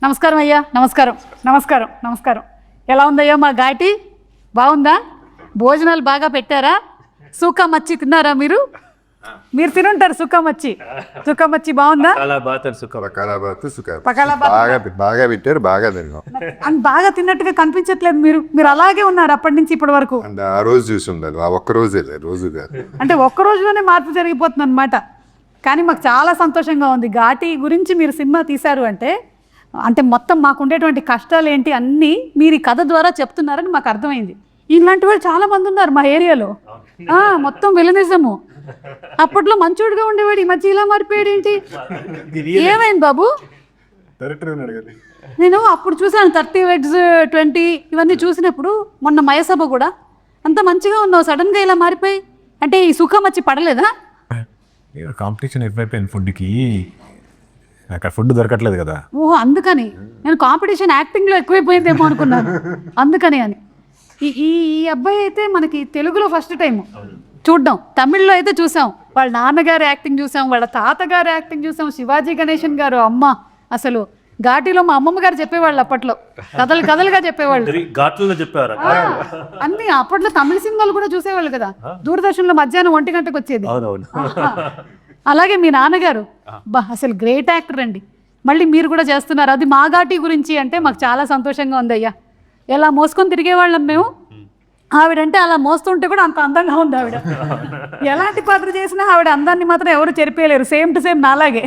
నమస్కారం అయ్యా. నమస్కారం నమస్కారం నమస్కారం. ఎలా ఉందయ్యా మా ఘాటి? బాగుందా? భోజనాలు బాగా పెట్టారా? సుక్క మచ్చి తిన్నారా మీరు? మీరు తినుంటారు సుక్క మచ్చి. సుక్క మచ్చి బాగుందా? బాగా పెట్టారు, బాగా తిన్నాం. బాగా తిన్నట్టుగా కనిపించట్లేదు మీరు. మీరు అలాగే ఉన్నారు అప్పటి నుంచి ఇప్పటి వరకు. అంటే ఆ రోజు చూసి ఉండాలి, ఆ ఒక్క రోజే రోజు కాదు. అంటే ఒక్క రోజులోనే మార్పు జరిగిపోతుంది అనమాట. కానీ మాకు చాలా సంతోషంగా ఉంది. ఘాటి గురించి మీరు సినిమా తీశారు అంటే అంటే మొత్తం మాకు ఉండేటువంటి కష్టాలు ఏంటి అన్నీ మీరు ఈ కథ ద్వారా చెప్తున్నారని మాకు అర్థమైంది. ఇలాంటి వాళ్ళు చాలా మంది ఉన్నారు మా ఏరియాలో. మొత్తం విలనిజము. అప్పట్లో మంచోడుగా ఉండేవాడు, ఈ మధ్య ఇలా మారిపోయాడు ఏంటి? ఏమైంది బాబు? నేను అప్పుడు చూసాను 30 Weddings 20 ఇవన్నీ చూసినప్పుడు. మొన్న మయసభ కూడా అంత మంచిగా ఉన్నావు, సడన్గా ఇలా మారిపోయి. అంటే ఈ సుఖం వచ్చి పడలేదా? కాంపిటీషన్ ఎక్కువైపోయింది ఫుడ్కి, అక్కడ ఫుడ్ దొరకట్లేదు కదా. ఓహో, అందుకని నేను కాంపిటీషన్ యాక్టింగ్లో ఎక్కువైపోయిందేమో అనుకున్నాను. అందుకని అని ఈ ఈ అబ్బాయి అయితే మనకి తెలుగులో ఫస్ట్ టైం చూడ్డం. తమిళ్లో అయితే చూసాం, వాళ్ళ నాన్నగారి యాక్టింగ్ చూసాం, వాళ్ళ తాతగారి యాక్టింగ్ చూసాం, శివాజీ గణేశన్ గారు. అమ్మ అసలు ఘాటీలో మా అమ్మమ్మ గారు చెప్పేవాళ్ళు అప్పట్లో, కథలు కథలుగా చెప్పేవాళ్ళు. అన్ని అప్పట్లో తమిళ సినిమాలు కూడా చూసేవాళ్ళు కదా, దూరదర్శన్లో మధ్యాహ్నం 1 గంటకు వచ్చేది. అలాగే మీ నాన్నగారు అసలు గ్రేట్ యాక్టర్ అండి. మళ్ళీ మీరు కూడా చేస్తున్నారు, అది మా ఘాటి గురించి అంటే మాకు చాలా సంతోషంగా ఉంది అయ్యా. ఎలా మోసుకొని తిరిగేవాళ్ళం మేము. ఆవిడంటే అలా మోస్తుంటే కూడా అంత అందంగా ఉంది ఆవిడ. ఎలాంటి పాత్ర చేసినా ఆవిడ అందాన్ని మాత్రం ఎవరు చెరిపేయలేరు. సేమ్ టు సేమ్ నాలాగే.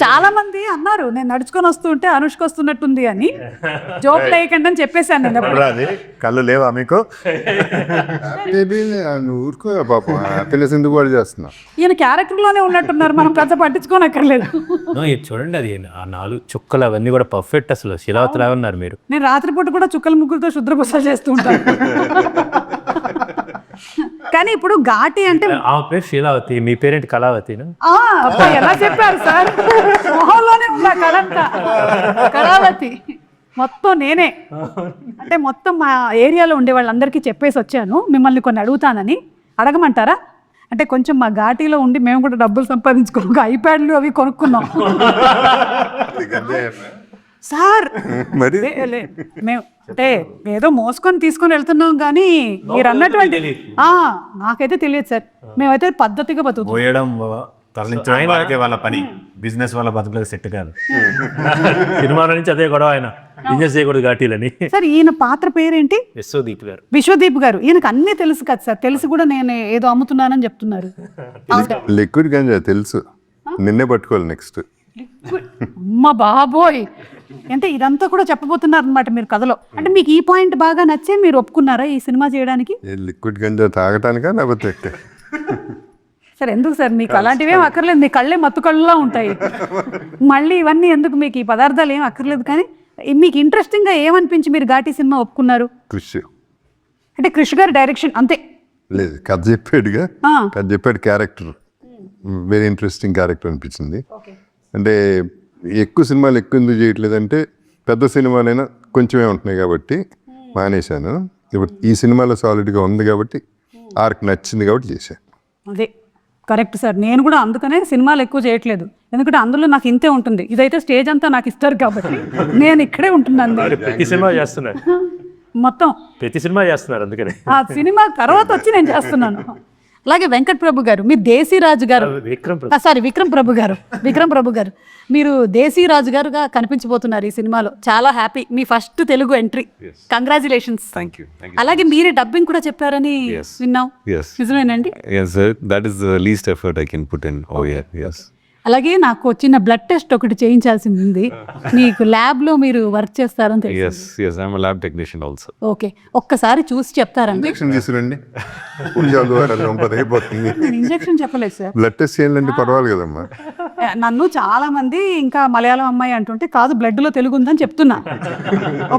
చాలా మంది అన్నారు నేను నడుచుకొని వస్తుంటే అనుష్క వస్తున్నట్టుంది అని. జోక్ లేకండి అని చెప్పేశాను నేను. కళ్ళు లేవా మీకు? ఊరుకో పాపం, తెలిసింది కూడా చేస్తున్నా. ఈయన క్యారెక్టర్లోనే ఉన్నట్టున్నారు, మనం పెద్ద పట్టించుకోనక్కర్లేదు. చూడండి, అది ఆ 4 చుక్కలు అవన్నీ కూడా పర్ఫెక్ట్. అసలు శిలావతిలా ఉన్నారు మీరు. నేను రాత్రిపూట కూడా చుక్కల ముగ్గులతో శుద్రపూసలు చేస్తూ ఉంటాను. కానీ ఇప్పుడు ఘాటి అంటే ఆమె పేరు శీలావతి, మీ పేరేంటి కళావతి? ఎలా చెప్పారు సార్? మొహంలోనే ఉందా కళంతా. కళావతి మొత్తం నేనే. అంటే మొత్తం మా ఏరియాలో ఉండే వాళ్ళందరికీ చెప్పేసి వచ్చాను, మిమ్మల్ని కొన్ని అడుగుతానని. అడగమంటారా? అంటే కొంచెం మా ఘాటీలో ఉండి మేము కూడా డబ్బులు సంపాదించుకో ఐప్యాడ్లు అవి కొనుక్కున్నాం సార్. మేము అంటే ఏదో మోసుకొని తీసుకొని వెళ్తున్నాం, కానీ మీరు అన్నటువంటి నాకైతే తెలియదు సార్. మేమైతే పద్ధతిగా పోయడం తరలించడం వాళ్ళ పని, బిజినెస్ వాళ్ళ బతుకులకు సెట్ కాదు. సినిమా నుంచి అదే గొడవ, ఆయన బిజినెస్ చేయకూడదు ఘాటీలని. సార్ ఈయన పాత్ర పేరేంటి? విశ్వదీప్ గారు. విశ్వదీప్ గారు. ఈయనకు అన్నీ తెలుసు కదా సార్. తెలిసి కూడా నేను ఏదో అమ్ముతున్నానని చెప్తున్నారు. లిక్విడ్ గంజా తెలుసు, నిన్నే పట్టుకోవాలి నెక్స్ట్. అమ్మ బాబోయ్, అంటే ఇదంతా కూడా చెప్పబోతున్నారు అనమాట మీరు కథలో. అంటే మీకు ఈ పాయింట్ బాగా నచ్చే మీరు ఒప్పుకున్నారా ఈ సినిమా చేయడానికి? లిక్విడ్ గంజా తాగటానికా లేకపోతే? సార్ ఎందుకు సార్, మీకు అలాంటివేం అక్కర్లేదు, మీ కళ్ళే మత్తు కళ్ళులా ఉంటాయి. మళ్ళీ ఇవన్నీ ఎందుకు, మీకు ఈ పదార్థాలు ఏం అక్కర్లేదు. కానీ మీకు ఇంట్రెస్టింగ్గా ఏమనిపించి మీరు ఘాటి సినిమా ఒప్పుకున్నారు? క్రిష్ అంటే క్రిష్ గారి డైరెక్షన్ అంతే లేదు, కథ చెప్పాడుగా, కథ చెప్పాడు. క్యారెక్టర్ వెరీ ఇంట్రెస్టింగ్ క్యారెక్టర్ అనిపించింది. అంటే ఎక్కువ సినిమాలు ఎక్కువ ఎందుకు చేయట్లేదంటే పెద్ద సినిమాలైనా కొంచెమే ఉంటున్నాయి కాబట్టి మానేశాను. ఇప్పుడు ఈ సినిమాలో సాలిడ్గా ఉంది కాబట్టి ఆర్క్ నచ్చింది కాబట్టి చేశాను. అదే కరెక్ట్ సార్. నేను కూడా అందుకనే సినిమాలు ఎక్కువ చేయట్లేదు, ఎందుకంటే అందులో నాకు ఇంతే ఉంటుంది. ఇదైతే స్టేజ్ అంతా నాకు ఇస్తారు కాబట్టి నేను ఇక్కడే ఉంటున్నాను. ప్రతి సినిమా చేస్తున్నారు, మొత్తం ప్రతి సినిమా చేస్తున్నారు. అందుకనే ఆ సినిమా తర్వాత వచ్చి నేను చేస్తున్నాను. అలాగే వెంకట్ ప్రభు గారు, మీరు దేశీరాజు గారు. విక్రమ్ ప్రభు గారు మీరు దేశీరాజు గారుగా కనిపించబోతున్నారు ఈ సినిమాలో. చాలా హ్యాపీ, మీ ఫస్ట్ తెలుగు ఎంట్రీ. కంగ్రాచులేషన్స్. అలాగే మీరే డబ్బింగ్ కూడా చెప్పారని విన్నాం, నిజమేనండి? That is the least effort I can put in. Oh yeah, yes. అలాగే నాకు చిన్న బ్లడ్ టెస్ట్ ఒకటి చేయించాల్సింది ఉంది. మీకు ల్యాబ్ లో మీరు వర్క్ చేస్తారని తెలుసు. Yes, I'm a lab technician also. Okay, ఒక్కసారి చూసి చెప్తారండి. ఇంజక్షన్ తీసుకురండి, ఇంజక్షన్ చెప్పలేదు సార్. బ్లడ్ టెస్ట్ చేయాలంటే పర్వాలేదు కదమ్మా. నన్ను చాలా మంది ఇంకా మలయాళం అమ్మాయి అంటుంటే కాదు బ్లడ్ లో తెలుగు ఉందని చెప్తున్నా.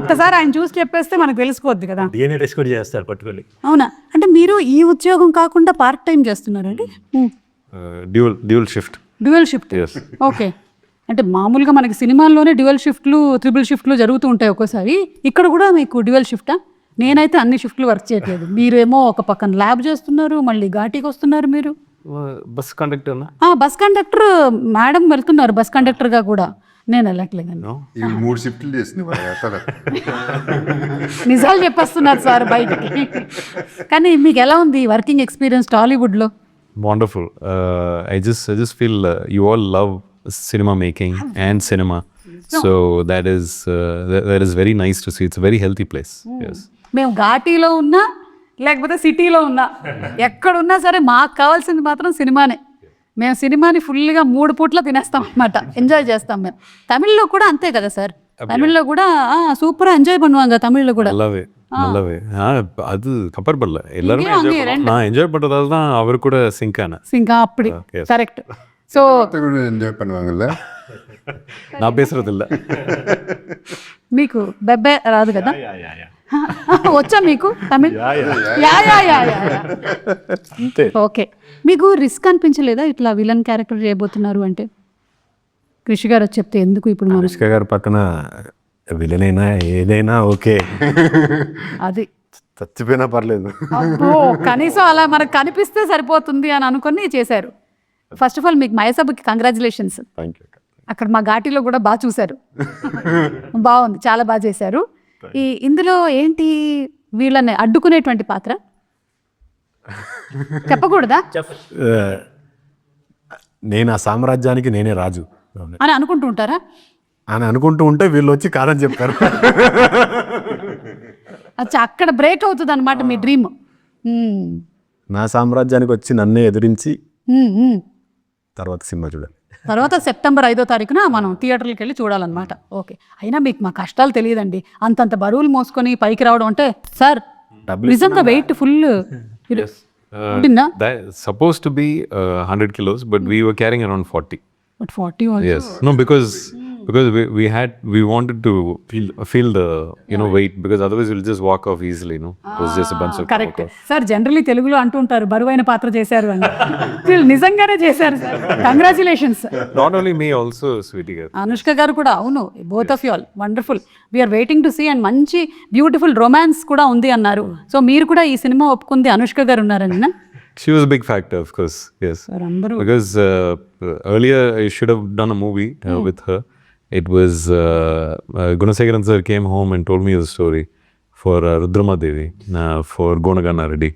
ఒక్కసారి ఆయన చూసి చెప్పేస్తే మనకు తెలిసిపోద్ది కదా. DNA టెస్ట్ కూడా చేస్తారు పట్టుకొని. అవునా? అంటే మీరు ఈ ఉద్యోగం కాకుండా పార్ట్ టైం చేస్తున్నారండి? Dual shift. Dual shift. Okay, అంటే మామూలుగా మనకి సినిమాల్లోనే డ్యూయల్ షిఫ్ట్లు, ట్రిపుల్ షిఫ్ట్లు జరుగుతూ ఉంటాయి ఒక్కోసారి. ఇక్కడ కూడా మీకు డ్యూయల్ షిఫ్టా? నేనైతే అన్ని షిఫ్ట్లు వర్క్ చేయట్లేదు. మీరేమో ఒక పక్కన ల్యాబ్ చేస్తున్నారు, మళ్ళీ ఘాటీకి వస్తున్నారు మీరు. Bus conductor bus conductor madam వెళ్తున్నారు బస్ కండక్టర్గా కూడా. నేను వెళ్ళట్లేదండి. ఈ 3 షిఫ్ట్లు చేసింది మరి అసలు. నిజాలు చెప్పేస్తున్నారు సార్ బయటికి. కానీ మీకు ఎలా ఉంది వర్కింగ్ ఎక్స్పీరియన్స్ టాలీవుడ్లో? Wonderful. I just feel you all love cinema making and cinema. So that is very nice to see. It's a very healthy place. Yes. మేము ఘాటీలో ఉన్నా లేకపోతే సిటీలో ఉన్నా ఎక్కడున్నా సరే మాకు కావాల్సింది మాత్రం సినిమానే. మేము సినిమాని ఫుల్గా 3 పూట్ల తినేస్తాం అనమాట, ఎంజాయ్ చేస్తాం మేము. తమిళ్లో కూడా అంతే కదా సార్, తమిళ్లో కూడా சூப்பராக என்ஜாய் பண்ணுவாங்க தமிழ்ல கூட. நல்லாவே அது கம்பேர் பண்ணல, எல்லாருமே நான் என்ஜாய் பண்றதால தான் அவர் கூட சிங்க் ஆனேன். సింకా அப்படி కరెక్ట్. సో ఎంజాయ్ பண்ணுவாங்கல்ல, நான் பேசுறது இல்ல. మీకు బెబ్బే రాదు కదా? వచ్చా మీకు Tamil? Yeah yeah yeah yeah. Okay. మీకు రిస్క్ అనిపించలేదా ఇట్లా విలన్ క్యారెక్టర్ చేయబోతున్నారు అంటే? కృషి గారు వచ్చి చెప్తే ఎందుకు ఇప్పుడు మనం అనుష్క గారి పక్కన విలన్ అయినా ఏదైనా ఓకే, అది చచ్చిపోయినా పర్లేదు. అబ్బో, కనీసం అలా మనకు కనిపిస్తే సరిపోతుంది అని అనుకుని చేశారు. ఫస్ట్ ఆఫ్ ఆల్ మీకు మయసభకి కంగ్రాచులేషన్స్. Thank you. అక్కడ మా ఘాటీలో కూడా బాగా చూశారు, బాగుంది, చాలా బాగా చేశారు. ఇందులో ఏంటి వీళ్ళని అడ్డుకునేటువంటి పాత్ర చెప్పకూడదా? నేను ఆ సామ్రాజ్యానికి నేనే రాజు అని అనుకుంటూ ఉంటారా? అని అనుకుంటూ ఉంటే వీళ్ళు వచ్చి కాదని చెప్పారు. అచ్చా, అక్కడ బ్రేక్ అవుతుంది అనమాట మీ డ్రీమ్. నా సామ్రాజ్యానికి వచ్చి నన్నే ఎదిరించి తర్వాత సినిమా చూడాలి. తర్వాత సెప్టెంబర్ 5వ తారీఖున మనం థియేటర్కి వెళ్ళి చూడాలన్నమాట. ఓకే. అయినా మీకు మా కష్టాలు తెలియదండి, అంతంత బరువులు మోసుకొని పైకి రావడం అంటే. సార్ నిజంగా weight full That's supposed to be 100 kilos, but we were carrying around 40. But 40 also. Yes. No, because we wanted to feel the weight, because otherwise we'll just walk off easily. It was just a bunch of correct sir. Generally తెలుగులో అంటూ ఉంటారు బరువైన పాత్ర చేశారు అని. వీళ్ళు నిజంగానే చేశారు sir. Congratulations. Not only me, also Sweetie గారు, అనుష్క గారు కూడా. అవును, both of you all wonderful. We are waiting to see. And మంచి బ్యూటిఫుల్ రొమాన్స్ కూడా ఉంది అన్నారు. సో మీరు కూడా ఈ సినిమా ఒప్పుకుంది అనుష్క గారు ఉన్నారని? she was a big factor, of course. Yes. Sir అందరూ Because earlier I should have done a movie with her. It was Gunasegaran sir came home and told me the story for Rudrama Devi for Gonagana Reddy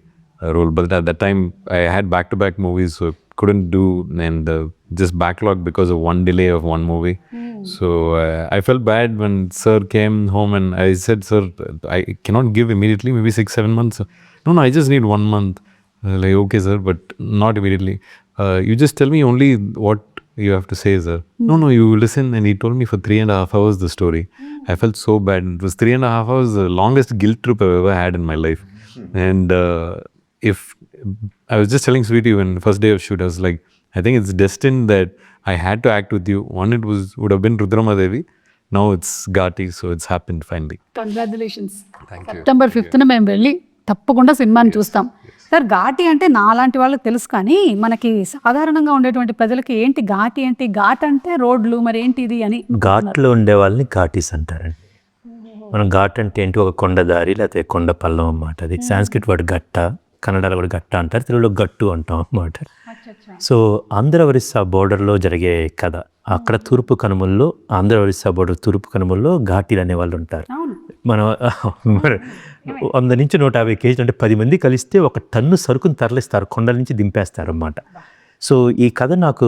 role. But at that time I had back-to-back movies, so couldn't do, and just backlog because of one delay of one movie. So I felt bad when sir came home and I said, sir, I cannot give immediately, maybe 6-7 months. No, I just need 1 month. Like, okay sir, but not immediately. You just tell me only what you have to say, sir. No, you listen. And he told me for 3.5 hours the story. I felt so bad. It was 3.5 hours, the longest guilt trip I've ever had in my life. And if I was just telling Sweetie when first day of shoot, I was like, I think it's destined that I had to act with you. One, it would have been Rudrama Devi. Now it's Ghati, so it's happened finally. Congratulations. September 5th మేము వెళ్ళి తప్పకుండా సినిమాని చూస్తాం. Sir Ghaati అంటే నాలాంటి వాళ్ళకి తెలుసు, కానీ మనకి సాధారణంగా ఉండేటువంటి ప్రజలకి ఏంటి ఘాటి అంటే? ఘాట్ అంటే రోడ్లు, మరి ఏంటి ఇది అని. ఘాట్లో ఉండే వాళ్ళని ఘాటీస్ అంటారండి. మనం ఘాట్ అంటే ఏంటి? ఒక కొండ దారి లేకపోతే కొండ పల్లం అన్నమాట. అది సాంస్క్రిట్ వర్డ్ గట్ట, కన్నడలో కూడా గట్ట అంటారు, తెలుగులో గట్టు అంటాం అన్నమాట. సో ఆంధ్ర ఒరిస్సా బోర్డర్లో జరిగే కథ. అక్కడ తూర్పు కనుమల్లో, ఆంధ్ర ఒరిస్సా బోర్డర్ తూర్పు కనుమల్లో ఘాటీలు అనే వాళ్ళు ఉంటారు. మనం 100 నుంచి 150 కేజీలు అంటే 10 మంది కలిస్తే 1 టన్ను సరుకుని తరలిస్తారు, కొండల నుంచి దింపేస్తారు అన్నమాట. సో ఈ కథ నాకు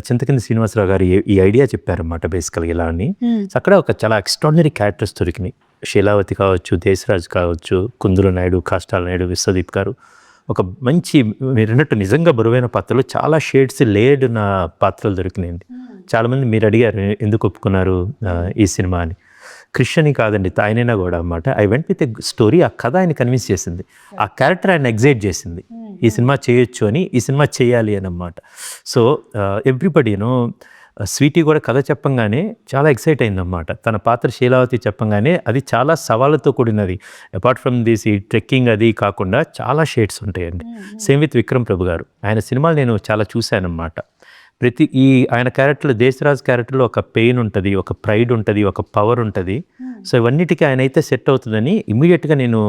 చింతకింది శ్రీనివాసరావు గారు ఈ ఐడియా చెప్పారన్నమాట బేసికల్గా ఇలా అని. అక్కడ ఒక చాలా ఎక్స్ట్రాడినరీ క్యారెక్టర్స్ దొరికినాయి. శీలావతి కావచ్చు, దేశరాజు కావచ్చు, కుందుల నాయుడు, కాష్టాల నాయుడు, విశ్వదీప్ గారు. ఒక మంచి మీరు అన్నట్టు నిజంగా బరువైన పాత్రలు, చాలా షేడ్స్ లేడ్ నా పాత్రలు దొరికినాయండి. చాలామంది మీరు అడిగారు ఎందుకు ఒప్పుకున్నారు ఈ సినిమా అని. క్రిస్టియని కాదండి, ఆయనైనా కూడా అన్నమాట. I went with a story. ఆ కథ ఆయన కన్విన్స్ చేసింది, ఆ క్యారెక్టర్ ఆయన ఎగ్జైట్ చేసింది, ఈ సినిమా చేయొచ్చు అని, ఈ సినిమా చేయాలి అని అన్నమాట. సో ఎవ్రీబడి స్వీటీ కూడా కథ చెప్పంగానే చాలా ఎక్సైట్ అయిందన్నమాట. తన పాత్ర శీలావతి చెప్పంగానే అది చాలా సవాళ్ళతో కూడినది. అపార్ట్ ఫ్రమ్ దిస్ ఈ ట్రెక్కింగ్ అది కాకుండా చాలా షేడ్స్ ఉంటాయండి. సేమ్ విత్ విక్రమ్ ప్రభు గారు, ఆయన సినిమాలు నేను చాలా చూశానన్నమాట. ఆయన క్యారెక్టర్లో, దేశరాజ్ క్యారెక్టర్లో ఒక పెయిన్ ఉంటుంది, ఒక ప్రైడ్ ఉంటుంది, ఒక పవర్ ఉంటుంది. సో ఇవన్నిటికీ ఆయన అయితే సెట్ అవుతుందని ఇమ్మీడియట్గా నేను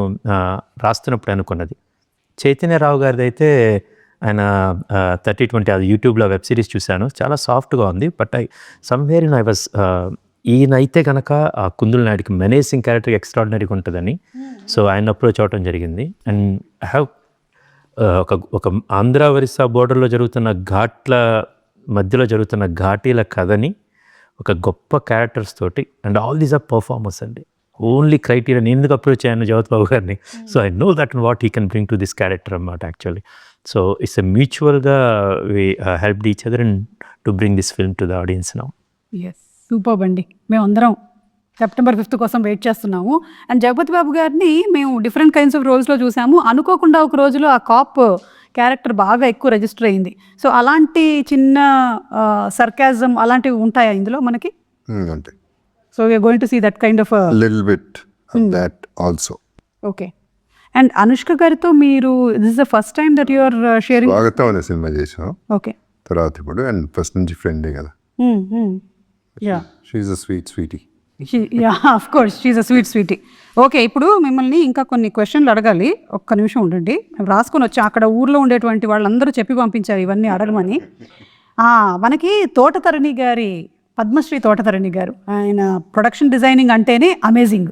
రాస్తున్నప్పుడు అనుకున్నది. చైతన్యరావు గారిది అయితే ఆయన 30-20 అది యూట్యూబ్లో వెబ్ సిరీస్ చూశాను, చాలా సాఫ్ట్గా ఉంది. బట్ సమ్వేర్ ఐ వాజ్ ఈయనైతే కనుక ఆ కుందుల నాయుడికి మెనేసింగ్ క్యారెక్టర్ ఎక్స్ట్రాడినరీగా ఉంటుందని సో ఆయన అప్రోచ్ అవ్వడం జరిగింది. అండ్ ఐ హ్యావ్ ఒక ఆంధ్ర ఒరిస్సా బోర్డర్లో జరుగుతున్న ఘాట్ల మధ్యలో జరుగుతున్న ఘాటీల కథని ఒక గొప్ప క్యారెక్టర్స్ తోటి and all these are performers అండి. ఓన్లీ క్రైటీరియా నేను ఎందుకు అప్రోచ్ అయ్యాను జగత్ బాబు గారిని, so I know that what he can bring to this character అన్నమాట యాక్చువల్లీ. సో ఇట్స్ ఎ మ్యూచువల్గా we help each other and to bring this film to the audience now. Yes, super అండి. మేమందరం September 5th కోసం wait చేస్తున్నాము. And Jagapathi బాబు గారిని మేము different kinds of రోల్స్లో చూసాము. అనుకోకుండా ఒక రోజులో ఆ కాప్ క్యారెక్టర్ బాగా ఎక్కువ రిజిస్టర్ అయింది. సో అలాంటి చిన్న సర్కాజం అలాంటివి ఉంటాయా ఇందులో మనకి? అంటే so we are going to see that kind of little bit that also. Okay. And Anushka గారితో మీరు this is the first time that you are sharing? Swagatham అనే సినిమా చేసాం ఓకే. తర్వాత ఇప్పుడు అండ్ ఫస్ట్ నుంచి ఫ్రెండే కదా. Ya, she's a Sweety. Ya, of course she's a Sweety. Okay, ఇప్పుడు మిమ్మల్ని ఇంకా కొన్ని క్వశ్చన్లు అడగాలి. ఒక్క నిమిషం ఉండండి, మేము రాసుకొని వచ్చాం. అక్కడ ఊర్లో ఉండేటువంటి వాళ్ళందరూ చెప్పి పంపించారు ఇవన్నీ అడగమని. మనకి తోటతరణి గారి, పద్మశ్రీ తోటతరణి గారు, ఆయన ప్రొడక్షన్ డిజైనింగ్ అంటేనే అమేజింగ్.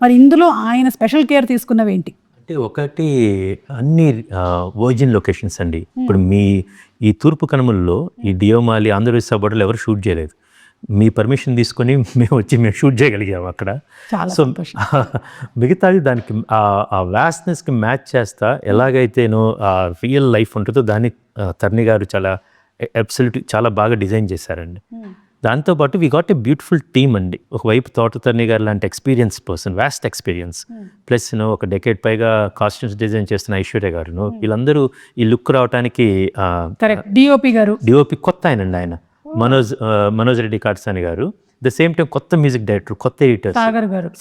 మరి ఇందులో ఆయన స్పెషల్ కేర్ తీసుకున్నవి ఏంటి? అంటే ఒకటి అన్ని వర్జిన్ లొకేషన్స్ అండి. ఇప్పుడు మీ ఈ తూర్పు కనుమల్లో ఈ డియోమాలి ఆంధ్రప్రదేశ్ బోర్డర్లో ఎవరు షూట్ చేయలేదు. మీ పర్మిషన్ తీసుకొని మేము షూట్ చేయగలిగాము అక్కడ. సో మిగతాది దానికి ఆ వ్యాస్నెస్కి మ్యాచ్ చేస్తా ఎలాగైతేనో ఆ రియల్ లైఫ్ ఉంటుందో దాన్ని తరణి గారు చాలా అబ్సల్యూట్ చాలా బాగా డిజైన్ చేశారండి. దాంతోపాటు we got a beautiful team అండి. ఒకవైపు తోటతరణి గారు లాంటి experience person, vast experience, plus ఒక డెకేడ్ పైగా కాస్ట్యూమ్స్ డిజైన్ చేస్తున్న ఐశ్వర్య గారు, వీళ్ళందరూ ఈ లుక్ రావడానికి డిఓపి కొత్త ఆయన మనోజ్ రెడ్డి కాట్సాని గారు, ద సేమ్ టైం కొత్త మ్యూజిక్ డైరెక్టర్, కొత్త ఎడిటర్స్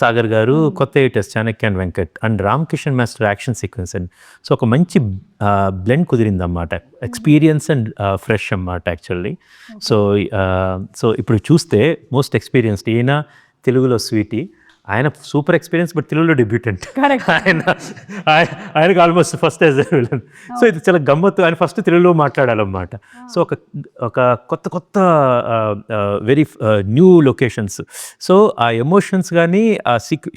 సాగర్ గారు, కొత్త editors Chanakya and Venkat and Ram Kishan master action sequence and so ఒక మంచి బ్లెండ్ కుదిరింది అన్నమాట. ఎక్స్పీరియన్స్ అండ్ ఫ్రెష్ అన్నమాట యాక్చువల్లీ. సో ఇప్పుడు చూస్తే మోస్ట్ ఎక్స్పీరియన్స్డ్ ఈయన తెలుగులో స్వీటీ, ఆయన సూపర్ ఎక్స్పీరియన్స్ బట్ తెలుగులో డెబ్యూటెంట్. ఆయనకు almost first as a villain. So ఇది చాలా గమ్మత్తు. ఆయన ఫస్ట్ తెలుగులో మాట్లాడాలన్నమాట. సో ఒక కొత్త వెరీ న్యూ లొకేషన్స్. సో ఆ ఎమోషన్స్ కానీ ఆ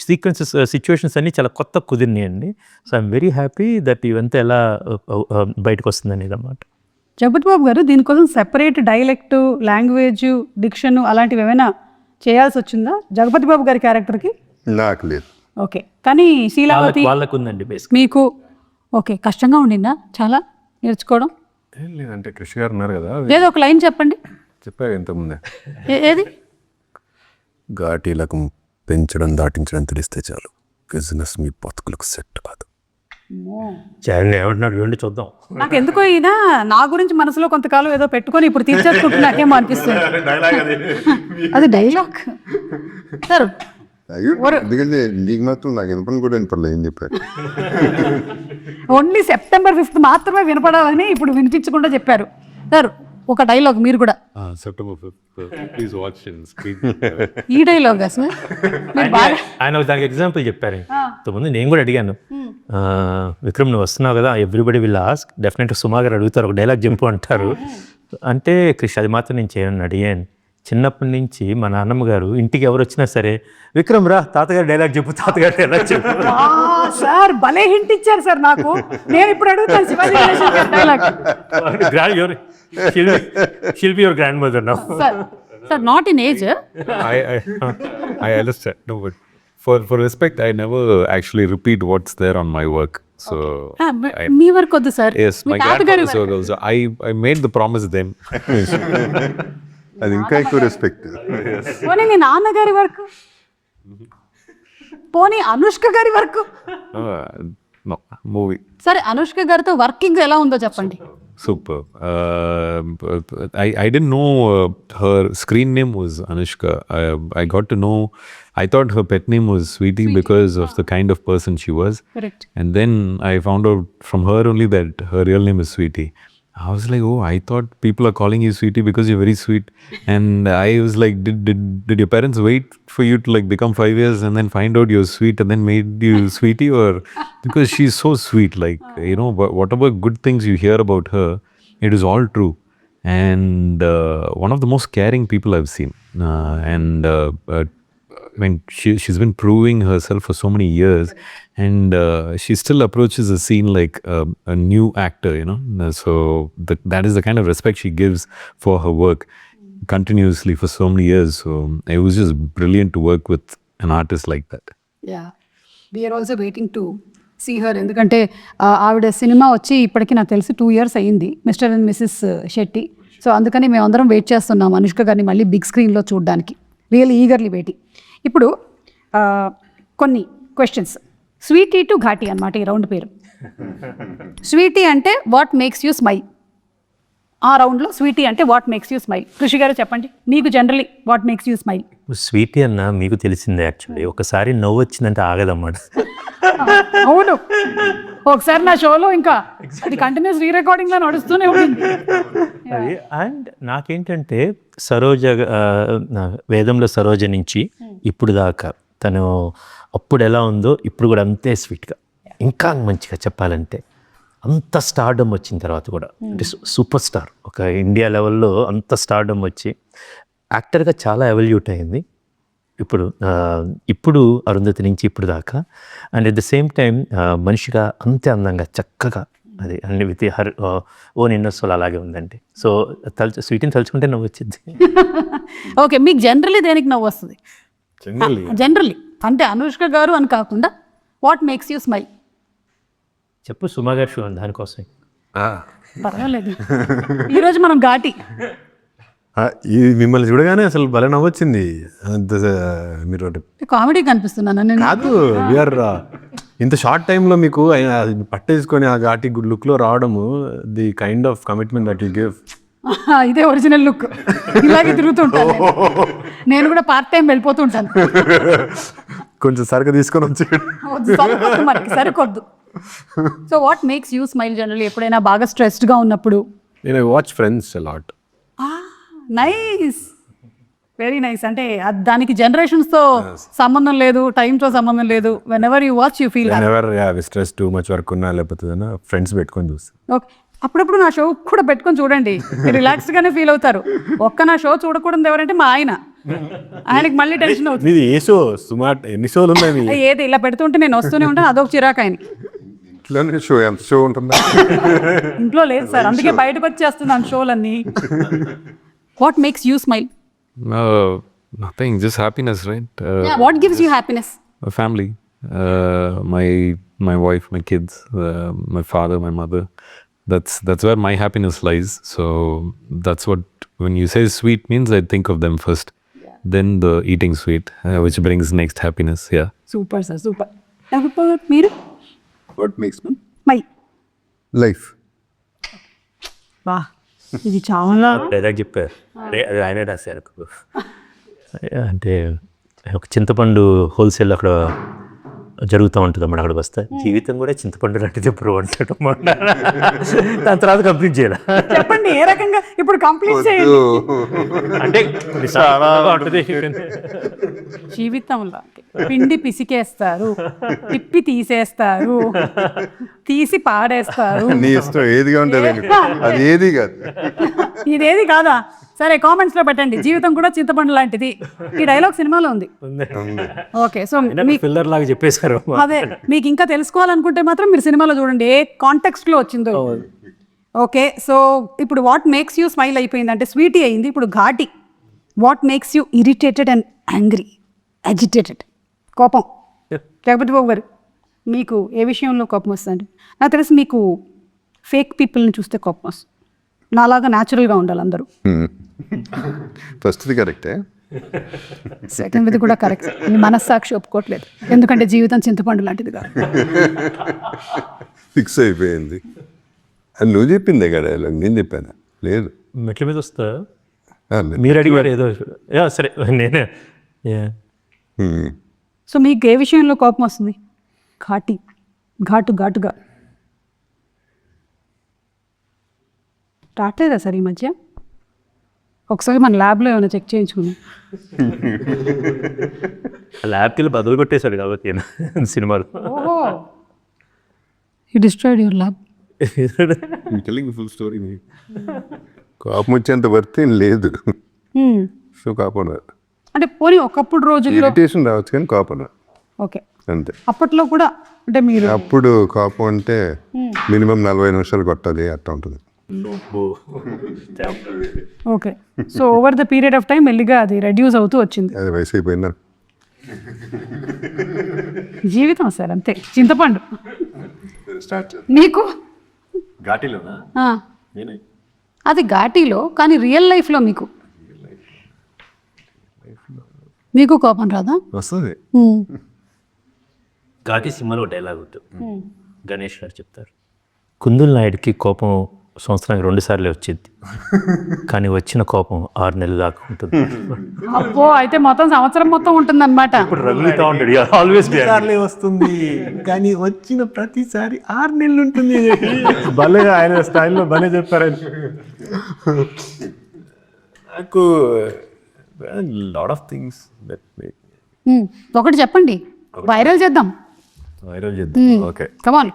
సీక్వెన్సెస్ సిచ్యువేషన్స్ అన్నీ చాలా కొత్త కుదిరినాయండి. So I'm very happy that ఇవంతా ఎలా బయటకు వస్తుంది అనేది అన్నమాట. జగపతి బాబు గారు దీనికోసం సెపరేట్ డైలెక్ట్, లాంగ్వేజ్, డిక్షన్ అలాంటివి ఏమైనా చేయాల్సి వచ్చిందా జగపతి బాబు గారి క్యారెక్టర్కి? నాకు లేదు. ఓకే, కానీ శీలావతి వాళ్ళకు ఉందండి బేసిక్. మీకు ఓకే, కష్టంగా ఉండిందా చాలా నేర్చుకోవడం? లేదంటే కృషి గారు ఉన్నారు కదా, ఏదో ఒక లైన్ చెప్పండి. చెప్పారు ఇంతకుముందే. ఏది? ఘాటీలకు పెంచడం దాటించడం తెలిస్తే చాలు, బిజినెస్ మీ బతుకులకు సెట్ కాదు. ఏమంటున్నాడు చూడండి చూద్దాం. నాకు ఎందుకో ఈయన నా గురించి మనసులో కొంతకాలం ఏదో పెట్టుకొని ఇప్పుడు తీర్చేసుకుంటున్నాకేమో అనిపిస్తుంది. అది డైలాగ్ సార్. ఎందుకంటే నీకు మాత్రం నాకు వినపని కూడా వినపడలేదు ఏం చెప్పారు. ఓన్లీ September 5th మాత్రమే వినపడాలని ఇప్పుడు వినిపించకుండా చెప్పారు సార్. ఒక డైలాగ్ మీరు కూడా. September 5th, please watch in screen. ఈ డైలాగ్ సార్ ఆయన దానికి ఎగ్జాంపుల్ చెప్పారు. ఇంతకుముందు నేను కూడా అడిగాను, విక్రమ్ నువ్వు వస్తున్నావు కదా, ఎవ్రీబడి విల్ ఆస్క్, డెఫినెట్గా సుమా గారు అడుగుతారు, ఒక డైలాగ్ చెప్పు అంటారు. అంటే కృష్ణ అది మాత్రం నేను చేయను అడిగాను. చిన్నప్పటి నుంచి మా నాన్నమ్మ గారు ఇంటికి ఎవరు వచ్చినా సరే, విక్రమ్ రా తాతగారు డైలాగ్ చెప్పు, తాతగారు డైలాగ్ చెప్పు. సార్ భలే హింట్ ఇచ్చారు సార్ నాకు. నేను ఇప్పుడు అడుగుతాను శివాజీ గణేశన్ గారి dialogue. She'll be your grandmother now. Sir, not in age. I understand. No, but for respect, I never actually repeat what's there on my work. So me work వద్దు sir. yes, my grandfather's work also. I made the promise then. అది ఇంకా ఎక్కువ respect. పోనీ మీ నాన్నగారి work, పోనీ అనుష్క గారి work. No, movie. సరే అనుష్క గారితో వర్కింగ్ ఎలా ఉందో చెప్పండి. Super. I didn't know her screen name was Anushka. I got to know, I thought her pet name was Sweetie because of the kind of person she was. Correct. And then I found out from her only that her real name is Sweetie. I was like, oh, I thought people are calling you sweetie because you're very sweet. And I was like, did your parents wait for you to like become 5 years and then find out you're sweet and then made you sweetie? Or because she's so sweet, like, you know, whatever good things you hear about her, it is all true. And one of the most caring people I've seen. I mean, she's been proving herself for so many years, and she still approaches a scene like a new actor, you know. So that is the kind of respect she gives for her work continuously for so many years. So it was just brilliant to work with an artist like that. Ya we are also waiting to see her. ఎందుకంటే ఆవిడ cinema వచ్చి ఇప్పటికి నాకు తెలిసి 2 years అయ్యింది, Mr and Mrs Shetty. So అందుకని మేము అందరం వెయిట్ చేస్తున్నాం అనుష్క గారిని మళ్ళీ బిగ్ స్క్రీన్లో చూడడానికి. Really eagerly waiting. ఇప్పుడు కొన్ని క్వశ్చన్స్. స్వీటీ టు ఘాటీ అనమాట ఈ రౌండ్ పేరు. స్వీటీ అంటే వాట్ మేక్స్ యూ స్మైల్. ఆ రౌండ్లో స్వీటీ అంటే వాట్ మేక్స్ యూ స్మైల్. కృషి గారు చెప్పండి, మీకు generally what makes you smile. Sweety అన్న మీకు తెలిసిందే యాక్చువల్లీ, ఒకసారి నవ్వు వచ్చిందంటే ఆగదన్నమాట. అవును, ఒకసారి నా షోలో ఇంకా అది కంటిన్యూస్ రీ రికార్డింగ్లో నడుస్తూనే ఉంటుంది. అది అండ్ నాకేంటంటే సరోజ, వేదంలో సరోజ నుంచి ఇప్పుడు దాకా తను అప్పుడు ఎలా ఉందో ఇప్పుడు కూడా అంతే స్వీట్గా, ఇంకా మంచిగా చెప్పాలంటే అంత స్టార్డమ్ వచ్చిన తర్వాత కూడా అంటే సూపర్ స్టార్, ఒక ఇండియా లెవెల్లో అంత స్టార్డమ్ వచ్చి యాక్టర్గా చాలా ఎవల్యూట్ అయింది. ఇప్పుడు అరుంధతి నుంచి ఇప్పుడు దాకా. And at the same time మనిషిగా అంతే అందంగా చక్కగా అది అన్ని with her own inner soul అలాగే ఉందండి. సో స్వీట్ని తలుచుకుంటే నవ్వు వచ్చింది. ఓకే, మీకు జనరలీ దేనికి నవ్వు వస్తుంది? జనరలీ అంటే అనుష్క గారు అని కాకుండా వాట్ మేక్స్ యూ స్మైల్ చెప్పు. సుమా గారు షో దానికోసం పర్వాలేదు. ఈరోజు మనం ఘాటి. ఇది మిమ్మల్ని చూడగానే అసలు భలే నవ్వొచ్చింది. అంత మీరు కామెడీ కనిపిస్తున్నాను నేను. కాదు, వీఆర్ ఇంత షార్ట్ టైంలో మీకు పట్టేసుకొని ఆ ఘాటి లుక్లో రావడము, the kind of commitment that you give. ఇదే ఒరిజినల్ లుక్. ఇలాగే తిరుగుతుంటాను నేను కూడా, పార్ట్ టైం వెళ్ళిపోతుంటాను. కొంచెం సరుకు తీసుకొని వచ్చి సరికొద్దు, మనకి సరికొద్దు. So what makes you smile generally? ఎప్పుడైనా బాగా స్ట్రెస్డ్గా ఉన్నప్పుడు? నేను watch friends a lot. Nice, very nice. అంటే దానికి జనరేషన్స్తో సంబంధం లేదు, టైంతో సంబంధం లేదు. Whenever you watch you feel stress too much work ఉన్నా లేకపోతే ఫ్రెండ్స్ పెట్టుకొని చూస్తాను. ఓకే, అప్పుడప్పుడు నా షో కూడా పెట్టుకొని చూడండి, రిలాక్స్డ్గానే ఫీల్ అవుతారు. ఒక్క నా షో చూడకూడదు ఎవరంటే మా ఆయనకి మళ్ళీ టెన్షన్ అవుతుంది. ఏ షో సుమార్ ఎన్ని షోలు ఉన్నాయి? ఏది ఇలా పెడుతుంటే నేను వస్తూనే ఉంటాను, అదొక చిరాకు ఆయనకి. షో ఉంటుందా? ఇంట్లో లేదు సార్, అందుకే బయటకు వచ్చేస్తున్నాను షోలన్నీ. What makes you smile? Nothing, just happiness, right? What gives you happiness? Family, my wife, my kids, my father, my mother. That's where my happiness lies. So that's what, when you say sweet means, I think of them first. Then the eating sweet, which brings next happiness. Yeah. Super sir, super. మీరు? What makes my life. వా, ఇది చాలా dialogue చెప్పారు, అది ఆయనే రాశారు. అంటే ఒక చింతపండు హోల్సేల్ అక్కడ జరుగుతూ ఉంటుంది అన్నమాట. అక్కడికి వస్తే జీవితం కూడా చింతపండు లాంటిది ఎప్పుడు అంటాడు అన్నమాట. దాని తర్వాత కంప్లీట్ చేయాలి. చెప్పండి ఏ రకంగా ఇప్పుడు కంప్లీట్ చేయండి. అంటే జీవితంలో పిండి పిసికేస్తారు, తిప్పి తీసేస్తారు, తీసి పాడేస్తారు. నీ ఇష్టం ఏదిగా ఉంటుంది, అది ఏది కాదు. ఇదేది కాదా? సరే, కామెంట్స్ లో పెట్టండి. జీవితం కూడా చింతపండు లాంటిది. ఈ డైలాగ్ సినిమాలో ఉంది. ఓకే, సో పిల్లర్ లాగా చెప్పేశారు. అదే, మీకు ఇంకా తెలుసుకోవాలనుకుంటే మాత్రం మీరు సినిమాలో చూడండి ఏ కాంటెక్స్ట్ లో వచ్చిందో. ఓకే, సో ఇప్పుడు వాట్ మేక్స్ యూ స్మైల్ అయిపోయింది అంటే స్వీటీ అయింది. ఇప్పుడు Ghaati. What makes you irritated and angry, agitated? కోపం. జగపతి బాబు గారు, మీకు ఏ విషయంలో కోపం వస్తుంది? నాకు తెలిసి మీకు ఫేక్ పీపుల్ని చూస్తే కోపం వస్తుంది. నాలాగా న్యాచురల్గా ఉండాలి అందరూ. ఫస్ట్ది కరెక్టే, సెకండ్ది కూడా కరెక్ట్. మీ మనస్సాక్షి ఒప్పుకోవట్లేదు, ఎందుకంటే జీవితం చింతపండు లాంటిది కాదు. ఫిక్స్ అయిపోయింది. అది నువ్వు చెప్పిందే కదా, నేను చెప్పాను. లేదు, మెట్ల మీద వస్తా మీరు అడిగారు ఏదో. సరే, నేనే. సో మీకు ఏ విషయంలో కోపం వస్తుంది? ఘాటుగా. రావట్లేదా సార్ ఈ మధ్య? ఒకసారి మన ల్యాబ్లో ఏమైనా చెక్ చేయించుకున్నాం. ల్యాబ్కి బదులు కొట్టేశాడు కాబట్టి ఈయన సినిమాలు. ఓహో, you destroyed your lab. Telling the full story. కోపం వచ్చేంత వర్త్ ఏం లేదు. సో కోపం రాదు. అంటే పోనీ ఒకప్పుడు రోజుల్లో ఇరిటేషన్ రావచ్చు కానీ కోపం రాదు. ఓకే, అంతే. అప్పట్లో కూడా అంటే మీరు అప్పుడు కోపం అంటే మినిమం 40 నిమిషాలు కొట్టాలి అట్లా ఉంటుంది. Okay, so over the period of time మెల్లిగా అది రెడ్యూస్ అవుతూ వచ్చింది. అది వయసు అయిపోయిందా? జీవితం సార్ అంతే, చింతపండు. మీకు ఘాటీలోనా? ఆ, అది ఘాటీలో, కానీ రియల్ లైఫ్లో మీకు కోపం రాదా? వస్తుంది. ఘాటీ సినిమాలో డైలాగ్ ఉంటుంది, గణేష్ గారు చెప్తారు, కుందుల్ నాయుడికి కోపం సంవత్సరానికి 2 సార్లే వచ్చింది, కానీ వచ్చిన కోపం 6 నెలలు దాకా ఉంటుంది. అబ్బో, అయితే మొత్తం సంవత్సరం మొత్తం ఉంటుంది అనమాట. రగులుతా ఉంటాడు ఆల్వేస్. సార్లే వస్తుంది కానీ వచ్చిన ప్రతిసారి 6 నెలలు ఉంటుంది. భలే ఆయన స్టైల్లో భలే చెప్పారు. నాకు లాట్ ఆఫ్ థింగ్స్ దట్ ఒకటి చెప్పండి, వైరల్ చేద్దాం. వైరల్ చేద్దాం. Okay, come on.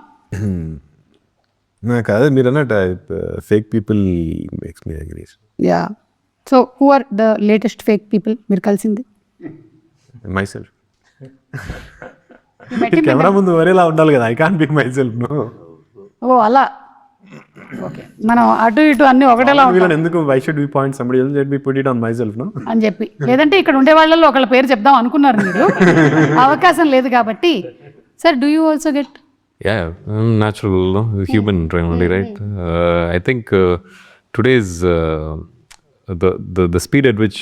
నాకు అదే మీరు అన్నట్టు fake people makes me agree. Yeah, so who are the latest fake people మీరు కలిసింది? Myself. కెమెరా ముందు వరేలా ఉండాలి కదా, I can't pick myself. ఓ అలా, ఓకే, మనం అటు ఇటు అన్ని ఒకటేలా ఉంటాం ఎందుకు why should be point somebody else, let me put it on myself no అని చెప్పి. లేదంటే ఇక్కడ ఉండే వాళ్ళలో ఒకళ్ళ పేరు చెప్దాం అనుకున్నారు మీరు, అవకాశం లేదు కాబట్టి. Sir, do you also get? Yeah, natural, no? Human only, right? I think today's the speed at which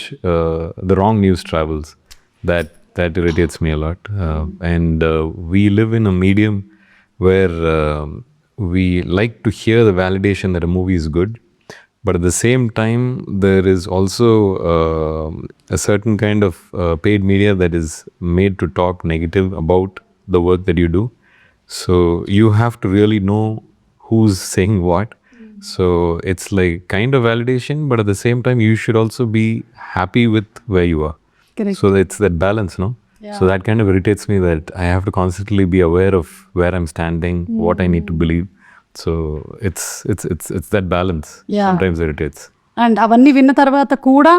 the wrong news travels, that irritates me a lot. And we live in a medium where we like to hear the validation that a movie is good, but at the same time there is also a certain kind of paid media that is made to talk negative about the work that you do. So you have to really know who's saying what. So it's like kind of validation, but at the same time you should also be happy with where you are. Correct. So it's that balance, no? So that kind of irritates me, that I have to constantly be aware of where I'm standing, what I need to believe. So it's that balance. Yeah. Sometimes irritates. And అవన్నీ విన్న తర్వాత కూడా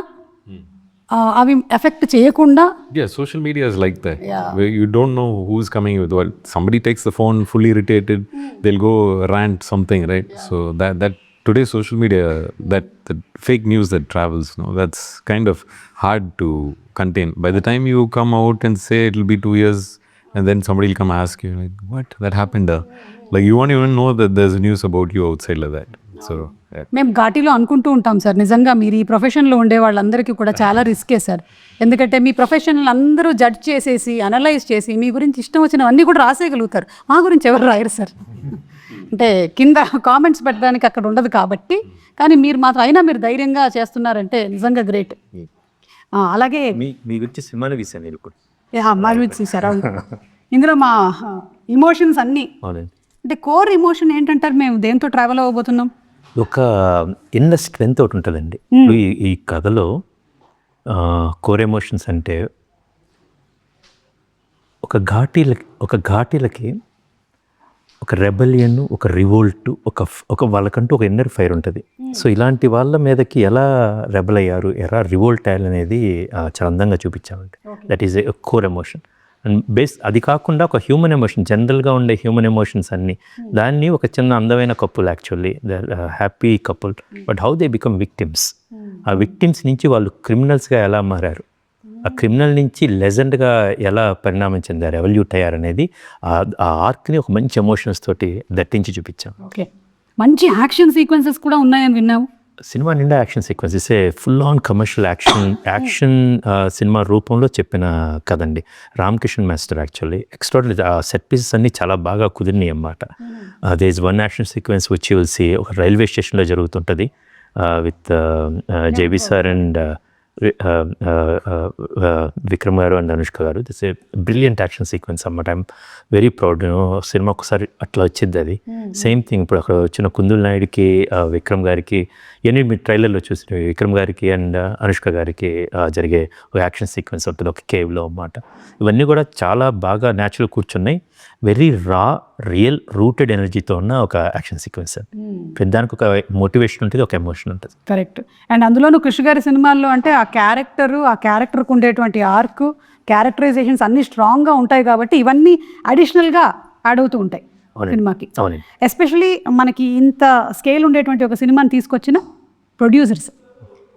అవి effect చేయకుండా. Yeah, social media is like that. Where you don't know who's coming with what. Somebody takes the phone fully irritated, they'll go rant something, right? So that today's social media, that fake news that travels, no, that's kind of hard to contain. By the time you come out and say it'll be 2 years, and then somebody will come ask you, like, what? That happened? Like, you won't even know that there's news about you outside like that. So yeah. మేము ఘాటీలో అనుకుంటూ ఉంటాం sir, నిజంగా మీరు ఈ ప్రొఫెషన్లో ఉండే వాళ్ళందరికీ కూడా చాలా రిస్కే సార్. ఎందుకంటే మీ ప్రొఫెషనల్ అందరూ జడ్జ్ చేసేసి అనలైజ్ చేసి మీ గురించి ఇష్టం వచ్చినవన్నీ కూడా రాసేయగలుగుతారు. మా గురించి ఎవరు రాయరు సార్. అంటే కింద కామెంట్స్ పెట్టడానికి అక్కడ ఉండదు కాబట్టి. కానీ మీరు మాత్రం అయినా మీరు ధైర్యంగా చేస్తున్నారంటే నిజంగా గ్రేట్. అలాగే మీ గురించి సినిమాలు తీసాను నేను కూడా. మా గురించి సార్, ఇందులో మా ఇమోషన్స్ అన్నీ, అంటే కోర్ ఎమోషన్ ఏంటంటారు? మేము దేంతో ట్రావెల్ అవ్వబోతున్నాం? ఒక ఇన్నర్ స్ట్రెంత్ ఒకటి ఉంటుందండి. ఇప్పుడు ఈ కథలో కోర్ ఎమోషన్స్ అంటే ఒక ఘాటీలకి ఒక రెబలియన్, ఒక రివోల్ట్, ఒక వాళ్ళకంటూ ఒక ఇన్నర్ ఫైర్ ఉంటుంది. సో ఇలాంటి వాళ్ళ మీదకి ఎలా రెబల్ అయ్యారు, ఎలా రివోల్ట్ అయ్యారు అనేది చాలా అందంగా చూపించామండి. That is a core emotion. And అది కాకుండా ఒక హ్యూమన్ ఎమోషన్, జనరల్గా ఉండే హ్యూమన్ ఎమోషన్స్ అన్నీ, దాన్ని ఒక చిన్న అందమైన couple, actually they happy couple, but how they become victims. ఆ విక్టిమ్స్ నుంచి వాళ్ళు క్రిమినల్స్గా ఎలా మారారు, ఆ క్రిమినల్ నుంచి లెజెండ్గా ఎలా పరిణామం చెందారు, ఎవల్యూట్ అయ్యారు అనేది ఆ ఆర్క్ని ఒక మంచి ఎమోషన్స్ తోటి దట్టించి చూపించాం. ఓకే, మంచి యాక్షన్ సీక్వెన్సెస్ కూడా ఉన్నాయని విన్నాము. సినిమా నిండా action sequence, is a full on commercial action సినిమా రూపంలో చెప్పిన కదండి. Ram Kishan master actually extraordinary, ఆ సెట్ పీసెస్ అన్నీ చాలా బాగా కుదిరినాయి అన్నమాట. They is one action sequence which you will see, ఒక రైల్వే స్టేషన్లో జరుగుతుంటుంది with JB sir and Vikram గారు అండ్ అనుష్క గారు. This a brilliant action sequence అన్నమాట. I'm very proud. సినిమా ఒకసారి అట్లా వచ్చింది అది. సేమ్ థింగ్ ఇప్పుడు అక్కడ వచ్చిన కుందుల్ నాయుడికి విక్రమ్ గారికి ఇవన్నీ మీరు ట్రైలర్లో చూసి విక్రమ్ గారికి అండ్ అనుష్క గారికి జరిగే ఒక యాక్షన్ సీక్వెన్స్ ఉంటుంది ఒక కేవ్లో అన్నమాట. ఇవన్నీ కూడా చాలా బాగా న్యాచురల్ కూర్చున్నాయి. వెరీ రా రియల్ రూటెడ్ ఎనర్జీతో ఉన్న ఒక యాక్షన్ సీక్వెన్స్. దానికి ఒక మోటివేషన్ ఉంటుంది, ఒక ఎమోషన్ ఉంటుంది. కరెక్ట్. అండ్ అందులోనూ కృషి గారి సినిమాల్లో అంటే ఆ క్యారెక్టర్కు ఉండేటువంటి ఆర్క్, క్యారెక్టరైజేషన్స్ అన్ని స్ట్రాంగ్గా ఉంటాయి కాబట్టి ఇవన్నీ అడిషనల్గా యాడ్ అవుతూ ఉంటాయి సినిమాకి. అవునండి. ఎస్పెషలీ మనకి ఇంత స్కేల్ ఉండేటువంటి ఒక సినిమాని తీసుకొచ్చిన ప్రొడ్యూసర్స్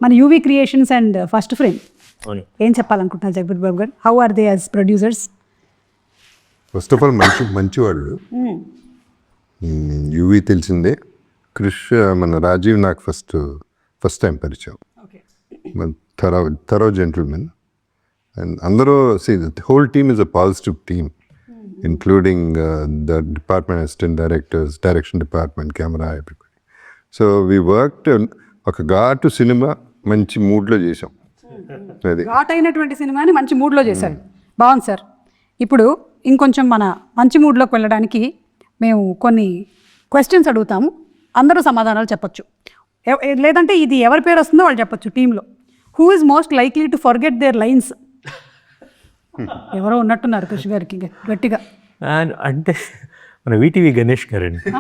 మన UV creations and first frame. అవును. ఏం చెప్పాలనుకుంటున్నారు జగపతి బాబు గారు? How are they as producers? First of all మంచి వాళ్ళు. యూవీ తెలిసిందే. క్రిష్ మన రాజీవ్ నాకు ఫస్ట్ టైం పరిచయం. Thorough gentlemen. అండ్ అందరూ whole team is a positive team, including the department assistant directors, direction department, camera, everybody. So we worked ఒక ఘాటు cinema మంచి మూడ్లో చేసాం. అది ఘాట్ అయినటువంటి సినిమాని మంచి మూడ్లో చేశారు. బాగుంది సార్. ఇప్పుడు ఇంకొంచెం మన మంచి మూడ్లోకి వెళ్ళడానికి మేము కొన్ని క్వశ్చన్స్ అడుగుతాము. అందరూ సమాధానాలు చెప్పొచ్చు, లేదంటే ఇది ఎవరి పేరు వస్తుందో వాళ్ళు చెప్పొచ్చు టీంలో. Who is most likely to forget their lines? ఎవరో ఉన్నట్టున్నారు కృషి గారికి గట్టిగా. అంటే మన వీటీవీ గణేష్ గారండి,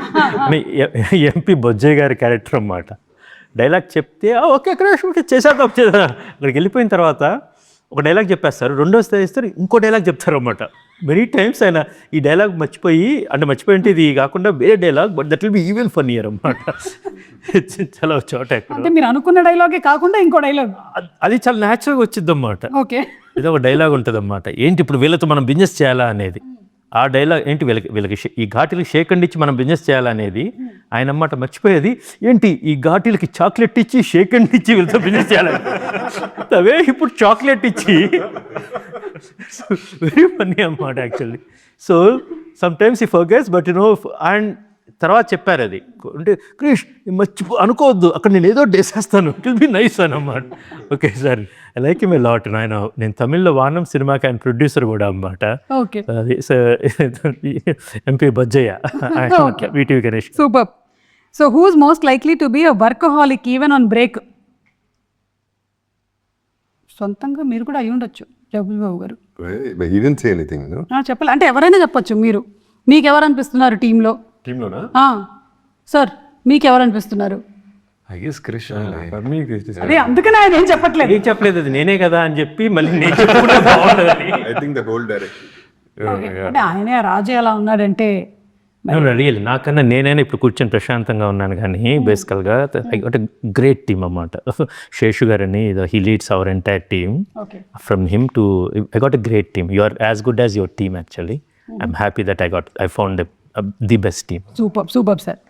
ఎంపీ బొజ్జయ్య గారి క్యారెక్టర్ అన్నమాట. డైలాగ్ చెప్తే ఓకే క్రాష్ చేసేద్దాం, అక్కడికి వెళ్ళిపోయిన తర్వాత ఒక డైలాగ్ చెప్పేస్తారు, రెండోసారి ఇస్తారు ఇంకో డైలాగ్ చెప్తారు అన్నమాట. మెనీ టైమ్స్ ఆయన ఈ డైలాగ్ మర్చిపోయి అంటే ఇది కాకుండా వేరే dialogue, but that will be even funnier అన్నమాట. చాలా చోట అంటే మీరు అనుకున్న డైలాగే కాకుండా ఇంకో డైలాగ్ అది చాలా న్యాచురల్గా వచ్చింది అన్నమాట. ఓకే, ఇది ఒక డైలాగ్ ఉంటుంది అన్నమాట. ఏంటి ఇప్పుడు వీళ్ళతో మనం బిజినెస్ చేయాలా అనేది. ఆ డైలాగ్ ఏంటి వీళ్ళకి ఈ ఘాటీలకి షేక్ అండ్ ఇచ్చి మనం బిజినెస్ చేయాలనేది ఆయన అన్నమాట. మర్చిపోయేది ఏంటి ఈ ఘాటీలకి చాక్లెట్ ఇచ్చి షేక్ అండ్ ఇచ్చి వీళ్ళతో బిజినెస్ చేయాలని. అవే ఇప్పుడు చాక్లెట్ ఇచ్చి వెరీ ఫన్నీ అన్నమాట యాక్చువల్లీ. సో సమ్టైమ్స్ ఈ ఫర్గెట్స్ బట్ అండ్ తర్వాత చెప్పారు అది అంటే క్రిష్ అనుకోవద్దు, అక్కడ నేను ఏదో చేసేస్తాను, ఇట్ విల్ బి నైస్ అన్నమాట. Okay sir, I like him a lot. నేను తమిళ్లో వానం సినిమాకి ఆయన ప్రొడ్యూసర్ కూడా అన్నమాట. ఓకే, అది MP Bojjaiah, VTV Ganesh. Super. So who is most likely to be a workaholic even on break? సొంతంగా మీరు కూడా అయి ఉండొచ్చు జగపతి బాబు గారు. he didn't say anything, no? చెప్పాలి అంటే ఎవరైనా చెప్పొచ్చు. మీరు మీకు ఎవరు అనిపిస్తున్నారు టీంలోనా? సార్ మీకు ఎవరు అనిపిస్తున్నారు? I guess Krish. అదే అందుకనే ఆయన ఏం చెప్పట్లేదు. ఏం చెప్పలేదు, అది నేనే కదా అని చెప్పి మళ్ళీ నేను చెప్పుకుంటే బాగుండదని. I think the whole direction. అంటే ఆయనే రాజు ఎలా ఉన్నాడంటే రియల్ నాకన్నా నేనైనా ఇప్పుడు కూర్చొని ప్రశాంతంగా ఉన్నాను. కానీ బేసికల్గా I got a great team అన్నమాట. శేషు గారని he leads our entire team. From him to I got a great team. You are as good as your team actually. I'm happy that I found the best team. Super sir.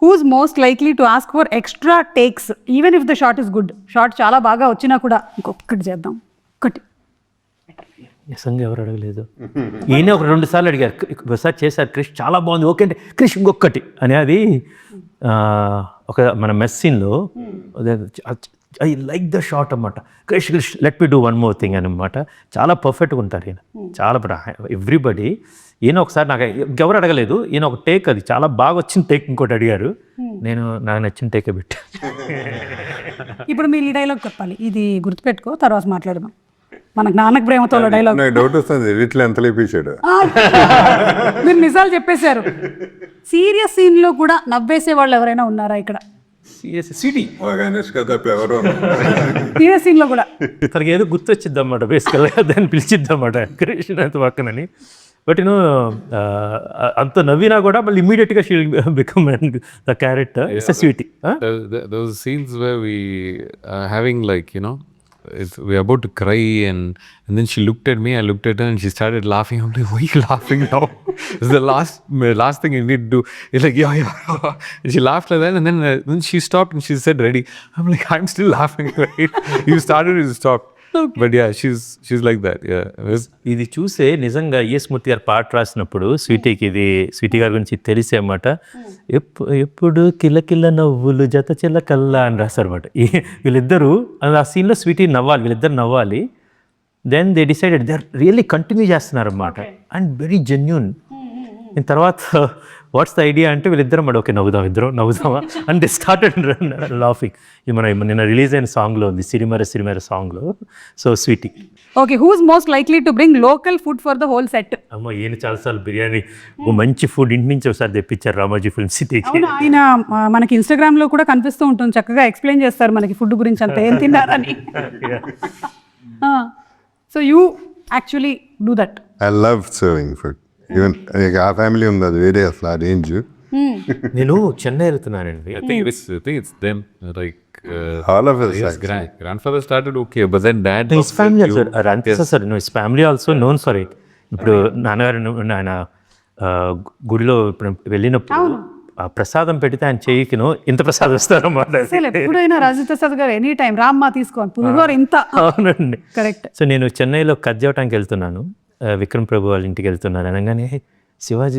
Who is most likely to ask for extra takes even if the shot is good? Shot చాలా బాగా వచ్చినా కూడా ఇంకొకటి చేద్దాం, ఒకటి. నిజంగా ఎవరు అడగలేదు. ఈయన ఒక 2 సార్లు అడిగారు, ఒకసారి చేశారు క్రిష్ చాలా బాగుంది ఓకే అంటే క్రిష్ ఇంకొకటి అని. అది ఒక మన మెస్ సీన్లో ఐ లైక్ ద షాట్ అన్నమాట. Krish let me do one more thing అనమాట. చాలా పర్ఫెక్ట్గా ఉంటారు ఈయన, చాలా ఎవ్రీబడి. ఈయన ఒకసారి నాకు ఎవరు అడగలేదు, ఈయన ఒక టేక్ అది చాలా బాగా వచ్చిన టేక్ ఇంకోటి అడిగారు, నేను నాకు నచ్చిన టేకే పెట్టా. ఇప్పుడు మీరు ఈ డైలాగ్ చెప్పాలి, ఇది గుర్తుపెట్టుకో, తర్వాత మాట్లాడదాం. మనకు నాన్నకు ప్రేమతో డైలాగ్. నాకు డౌట్ వస్తుంది, ఎడిట్లో ఎంత లేపించాడు. మీరు నిజాలు చెప్పేశారు. సీరియస్ సీన్లో కూడా నవ్వేసే వాళ్ళు ఎవరైనా ఉన్నారా ఇక్కడ? సీరియస్ సీన్లో కూడా తనకి ఏదో గుర్తొచ్చిద్ది అన్నమాట. బేసికల్గా దాన్ని పిలిచిద్ది అన్నమాట కృష్ణ పక్కనని. బట్ అంత నవ్వినా కూడా మళ్ళీ ఇమీడియట్గా she will become the character. It's a Sweety. Those scenes where we having we're about to cry and then she looked at me, I looked at her and she started laughing. I'm like, why are you laughing now? It's the last thing you need to do. It's like, yeah. And she laughed like that and then she stopped and she said, ready. I'm like, I'm still laughing, right? You started, you stopped. But yeah, she's like that. Yeah. ఇది చూసే నిజంగా ES మూర్తి గారు పాట రాసినప్పుడు స్వీటీకి ఇది Sweety గారి గురించి తెలిసే అన్నమాట. ఎప్పుడు కిలకిల నవ్వులు జత చిల్లకల్లా అని రాశారన్నమాట. వీళ్ళిద్దరూ ఆ సీన్లో స్వీటీ నవ్వాలి, వీళ్ళిద్దరు నవ్వాలి. Then they decided they are really continue చేస్తున్నారన్నమాట అండ్ వెరీ జెన్యూన్. దీని తర్వాత వాట్స్ ద ఐడియా అంటే వీళ్ళిద్దరం మాట ఓకే నవ్వుదామా అండ్ దే స్టార్టెడ్ లాఫింగ్. ఇది మన నిన్న రిలీజ్ అయిన సాంగ్లో ఉంది, సిరిమర సాంగ్లో. So Sweety. Okay, who's most likely to bring local food for the whole set? అమ్మ ఈయన చాలాసార్లు బిర్యానీ ఓ మంచి ఫుడ్ ఇంటి నుంచి ఒకసారి తెప్పించారు రామోజీ ఫిల్మ్ సిటీకి. ఆయన మనకి ఇన్స్టాగ్రామ్ లో కూడా కనిపిస్తూ ఉంటుంది, చక్కగా ఎక్స్ప్లెయిన్ చేస్తారు మనకి ఫుడ్ గురించి అంతా ఏం తిన్నారని. So you actually do that. I love serving food. Even ఆ ఫ్యామిలీ ఉంది, అది వేరే అసలు ఆ రేంజ్. నేను చెన్నై వెళ్తున్నానండి. I think it's them. Like All of us. yes, grandfather started okay, but then dad. His family also రంత sir his family also known for it. ఇప్పుడు నాన్నగారు ఆయన గుడిలో ఇప్పుడు వెళ్ళినప్పుడు ఆ ప్రసాదం పెడితే ఆయన చెయ్యికిను ఇంత ప్రసాదం ఇస్తారన్నమాట. అసలు ఎప్పుడైనా రాజేంద్ర ప్రసాద్ గారు ఎనీ టైం రామ్మా తీసుకోండి పులిహోర ఇంత. అవునండి, కరెక్ట్. సో నేను చెన్నైలో కజ్జవటానికి వెళ్తున్నాను, విక్రమ్ ప్రభు వాళ్ళ ఇంటికి వెళ్తున్నాను. అనగానే శివాజీ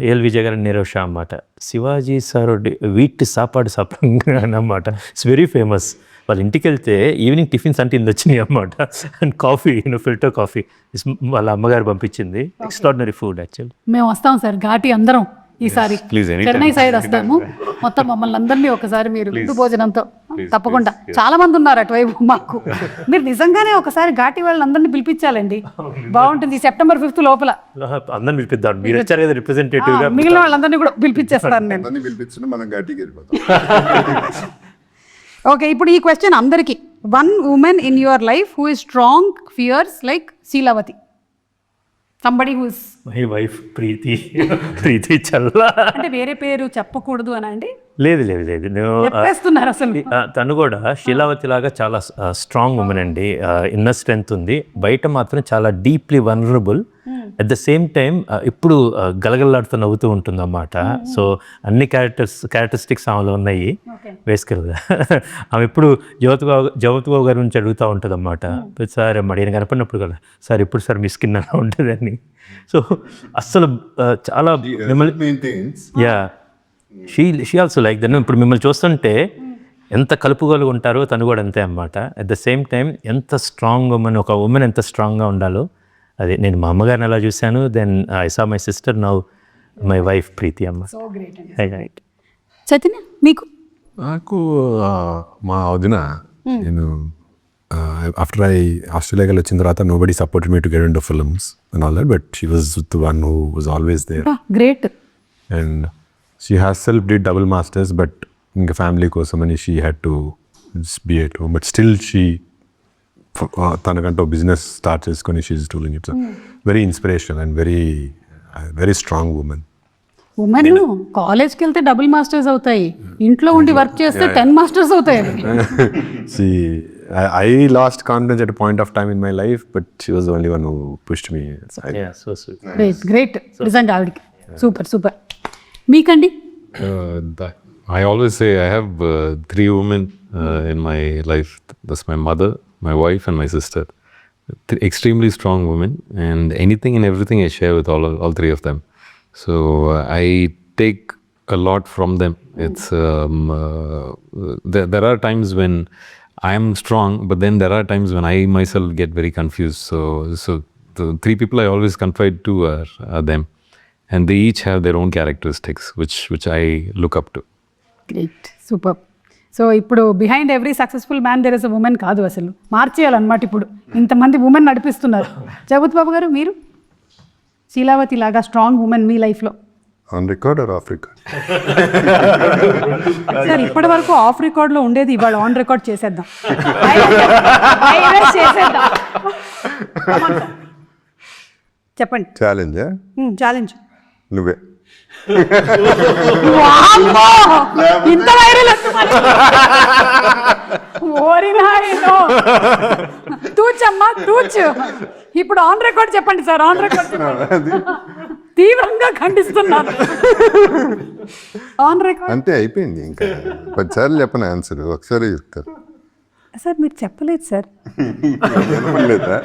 ఏఎల్ విజయ్ గారు నీరవ్ షా అన్నమాట. శివాజీ సార్ వీట్ సాపాడు అన్నమాట. It's very famous. వాళ్ళ ఇంటికి వెళ్తే ఈవినింగ్ టిఫిన్స్ అంటే ఇందు వచ్చినాయి అన్నమాట. అండ్ కాఫీ, ఫిల్టర్ కాఫీ వాళ్ళ అమ్మగారు పంపించింది. Extraordinary food actually. మేము వస్తాం సార్ ఘాటి అందరం ఈసారి. Please, anytime. చెన్నై సైడ్ వస్తాము. మొత్తం మమ్మల్ని అందరినీ ఒకసారి మీరు ఇంటి భోజనంతో తప్పకుండా. చాలా మంది ఉన్నారు అటువైపు మాకు. మీరు నిజంగానే ఒకసారి ఘాటి వాళ్ళందరినీ పిలిపించాలండి, బాగుంటుంది. September 5th లోపల అందరిని పిలిపిద్దాం. మీరు వచ్చారు కదా రిప్రజెంటేటివ్ గా, మిగిలిన వాళ్ళందరినీ కూడా పిలిపించేస్తాను నేను. అందరినీ పిలిపించిన మనం గట్టికి వెళ్ళిపోతాం. ఓకే, ఇప్పుడు ఈ క్వశ్చన్ అందరికి. One women in your life who is strong fierce like Sheelavathi. Somebody who is my wife Preethi Challa. అంటే వేరే పేరు చెప్పకూడదు అని అండి? లేదు నేను చెప్పేస్తున్నారు అసలు. తను కూడా శీలావతి లాగా చాలా స్ట్రాంగ్ ఉమెన్ అండి. ఇన్నర్ స్ట్రెంగ్త్ ఉంది, బయట మాత్రం చాలా deeply vulnerable. At the same time ఇప్పుడు గలగలలాడుతూ నవ్వుతూ ఉంటుంది అన్నమాట. సో అన్ని క్యారెక్టరిస్టిక్స్ ఆమెలో ఉన్నాయి బేసికల్గా. ఆమె ఎప్పుడు జ్యోతిబాబు గారి నుంచి అడుగుతూ ఉంటుంది అన్నమాట. సార్ అడిగిన కనపడినప్పుడు కదా, సార్ ఇప్పుడు సార్ మీ స్కిన్ అలా ఉంటుందని. సో అస్సలు చాలా మిమ్మల్ని షీ ఆల్సో లైక్ దట్. ఇప్పుడు మిమ్మల్ని చూస్తుంటే ఎంత కలుపుగోలుగా ఉంటారో తను కూడా అంతే అన్నమాట. అట్ ద సేమ్ టైం ఎంత స్ట్రాంగ్ ఉమెన్, ఒక ఉమెన్ ఎంత స్ట్రాంగ్గా ఉండాలో అదే నేను మా అమ్మగారిని అలా చూశాను. Then I saw my sister, now my wife Preethi అమ్మ. చైతన్య మీకు? నాకు మా వదిన, నేను ఆఫ్టర్ ఆస్ట్రేలియాకి వచ్చిన తర్వాత nobody supported me to get into films and all that, but she was the one who was always there. Great. And she has self did double masters, but ఇంకా ఫ్యామిలీ కోసం అని she had to be at home. But still she తనకంటూ business start చేసుకొని she is doing it. Very inspirational and very strong women. Women కాలేజ్కి వెళ్తే double masters అవుతాయి, ఇంట్లో ఉండి వర్క్ చేస్తే 10 మాస్టర్స్ అవుతాయి. I lost confidence at a point of time in my life, but she was the only one who pushed me. So sweet. Great నిజంగా ఆవిడకి. Super. మీకండి? I always say I have 3 women in my life. That's my mother, my wife, and my sister. Extremely strong women, and anything and everything I share with all 3 of them. So I take a lot from them. It's there are times when I am strong, but then there are times when I myself get very confused. So the 3 people I always confide to are them, and they each have their own characteristics, which I look up to. Great, super. So ఇప్పుడు behind every successful man there is a women కాదు, అసలు మార్చేయాలన్నమాట. ఇప్పుడు ఇంతమంది women నడిపిస్తున్నారు. జగత్ బాబు గారు, మీరు శీలావతి లాగా స్ట్రాంగ్ ఉమెన్ మీ లైఫ్లో? On record or of record? Sir ఇప్పటి వరకు ఆఫ్ రికార్డ్లో ఉండేది, ఇవాళ ఆన్ రికార్డ్ చేసేద్దాం. చెప్పండి. ఛాలెంజ్ నువ్వే. ఇంత వైరల్ తూచమ్మా తూచు. ఇప్పుడు ఆన్ రికార్డ్ చెప్పండి సార్, ఆన్ రికార్డ్ తీవ్రంగా ఖండిస్తున్నాను. ఆన్ రికార్డ్ అంతే అయిపోయింది. ఇంకా 10 సార్లు చెప్పను ఆన్సర్, ఒకసారి చెప్తారు. సార్ మీరు చెప్పలేదు సార్. వినపడలేదా?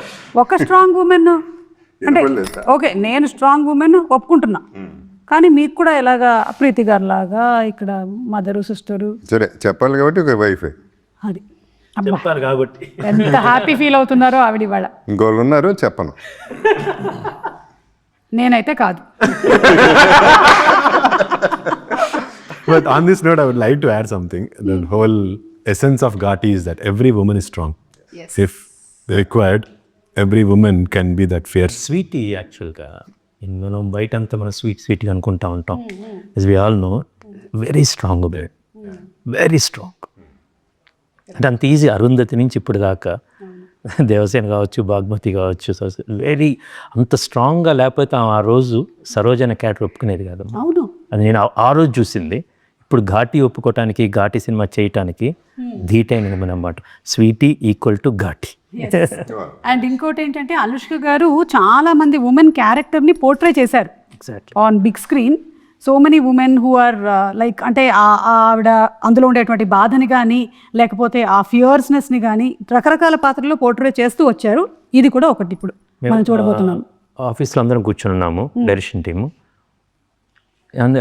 ఒక స్ట్రాంగ్ ఉమెన్ అంటే వినపడలేదా? ఓకే, నేను స్ట్రాంగ్ ఉమెన్ ఒప్పుకుంటున్నా, కానీ మీకు కూడా ఎలాగా ప్రీతి గారు లాగా ఇక్కడ మదరు సిస్టరు సరే చెప్పాలి కాబట్టి ఒక వైఫే. అది అబ్బా, చెప్పాలి కాబట్టి ఎంత హ్యాపీ ఫీల్ అవుతున్నారో ఆవిడ ఇవాళ. ఇంకోళ్ళు ఉన్నారు చెప్పను. నేనైతే కాదు. But on this note, I would like to add something. The whole essence of Ghati is that every woman is strong. If required, every woman can be that fierce. Sweety యాక్చువల్గా మనం బయట అంతా మనం స్వీట్ అనుకుంటా ఉంటాం. as we all know, very strong bed, very strong. అంటే అంత easy. Arundhati నుంచి ఇప్పుడు దాకా దేవసేన కావచ్చు, బాగ్మతి కావచ్చు, వెరీ అంత స్ట్రాంగ్గా లేకపోతే ఆ రోజు సరోజన క్యారెక్టర్ ఒప్పుకునేది కాదు. అవును, అది నేను ఆ రోజు చూసింది. ఇప్పుడు ఘాటి ఒప్పుకోవటానికి, ఘాటి సినిమా చేయటానికి ధీటైన అన్నమాట. Sweety equal to Ghaati. And ఇంకోటి ఏంటంటే అనుష్క గారు చాలా మంది ఉమెన్ క్యారెక్టర్ని పోర్ట్రే చేశారు exactly. On big screen. So many women who are like, అంటే ఆవిడ అందులో ఉండేటువంటి బాధని కానీ లేకపోతే ఆ ఫియర్స్నెస్ని కానీ రకరకాల పాత్రల్లో పోర్ట్రే చేస్తూ వచ్చారు. ఇది కూడా ఒకటి ఇప్పుడు మనం చూడబోతున్నాం. ఆఫీస్లో అందరం కూర్చొని ఉన్నాము, డైరెక్షన్ టీము.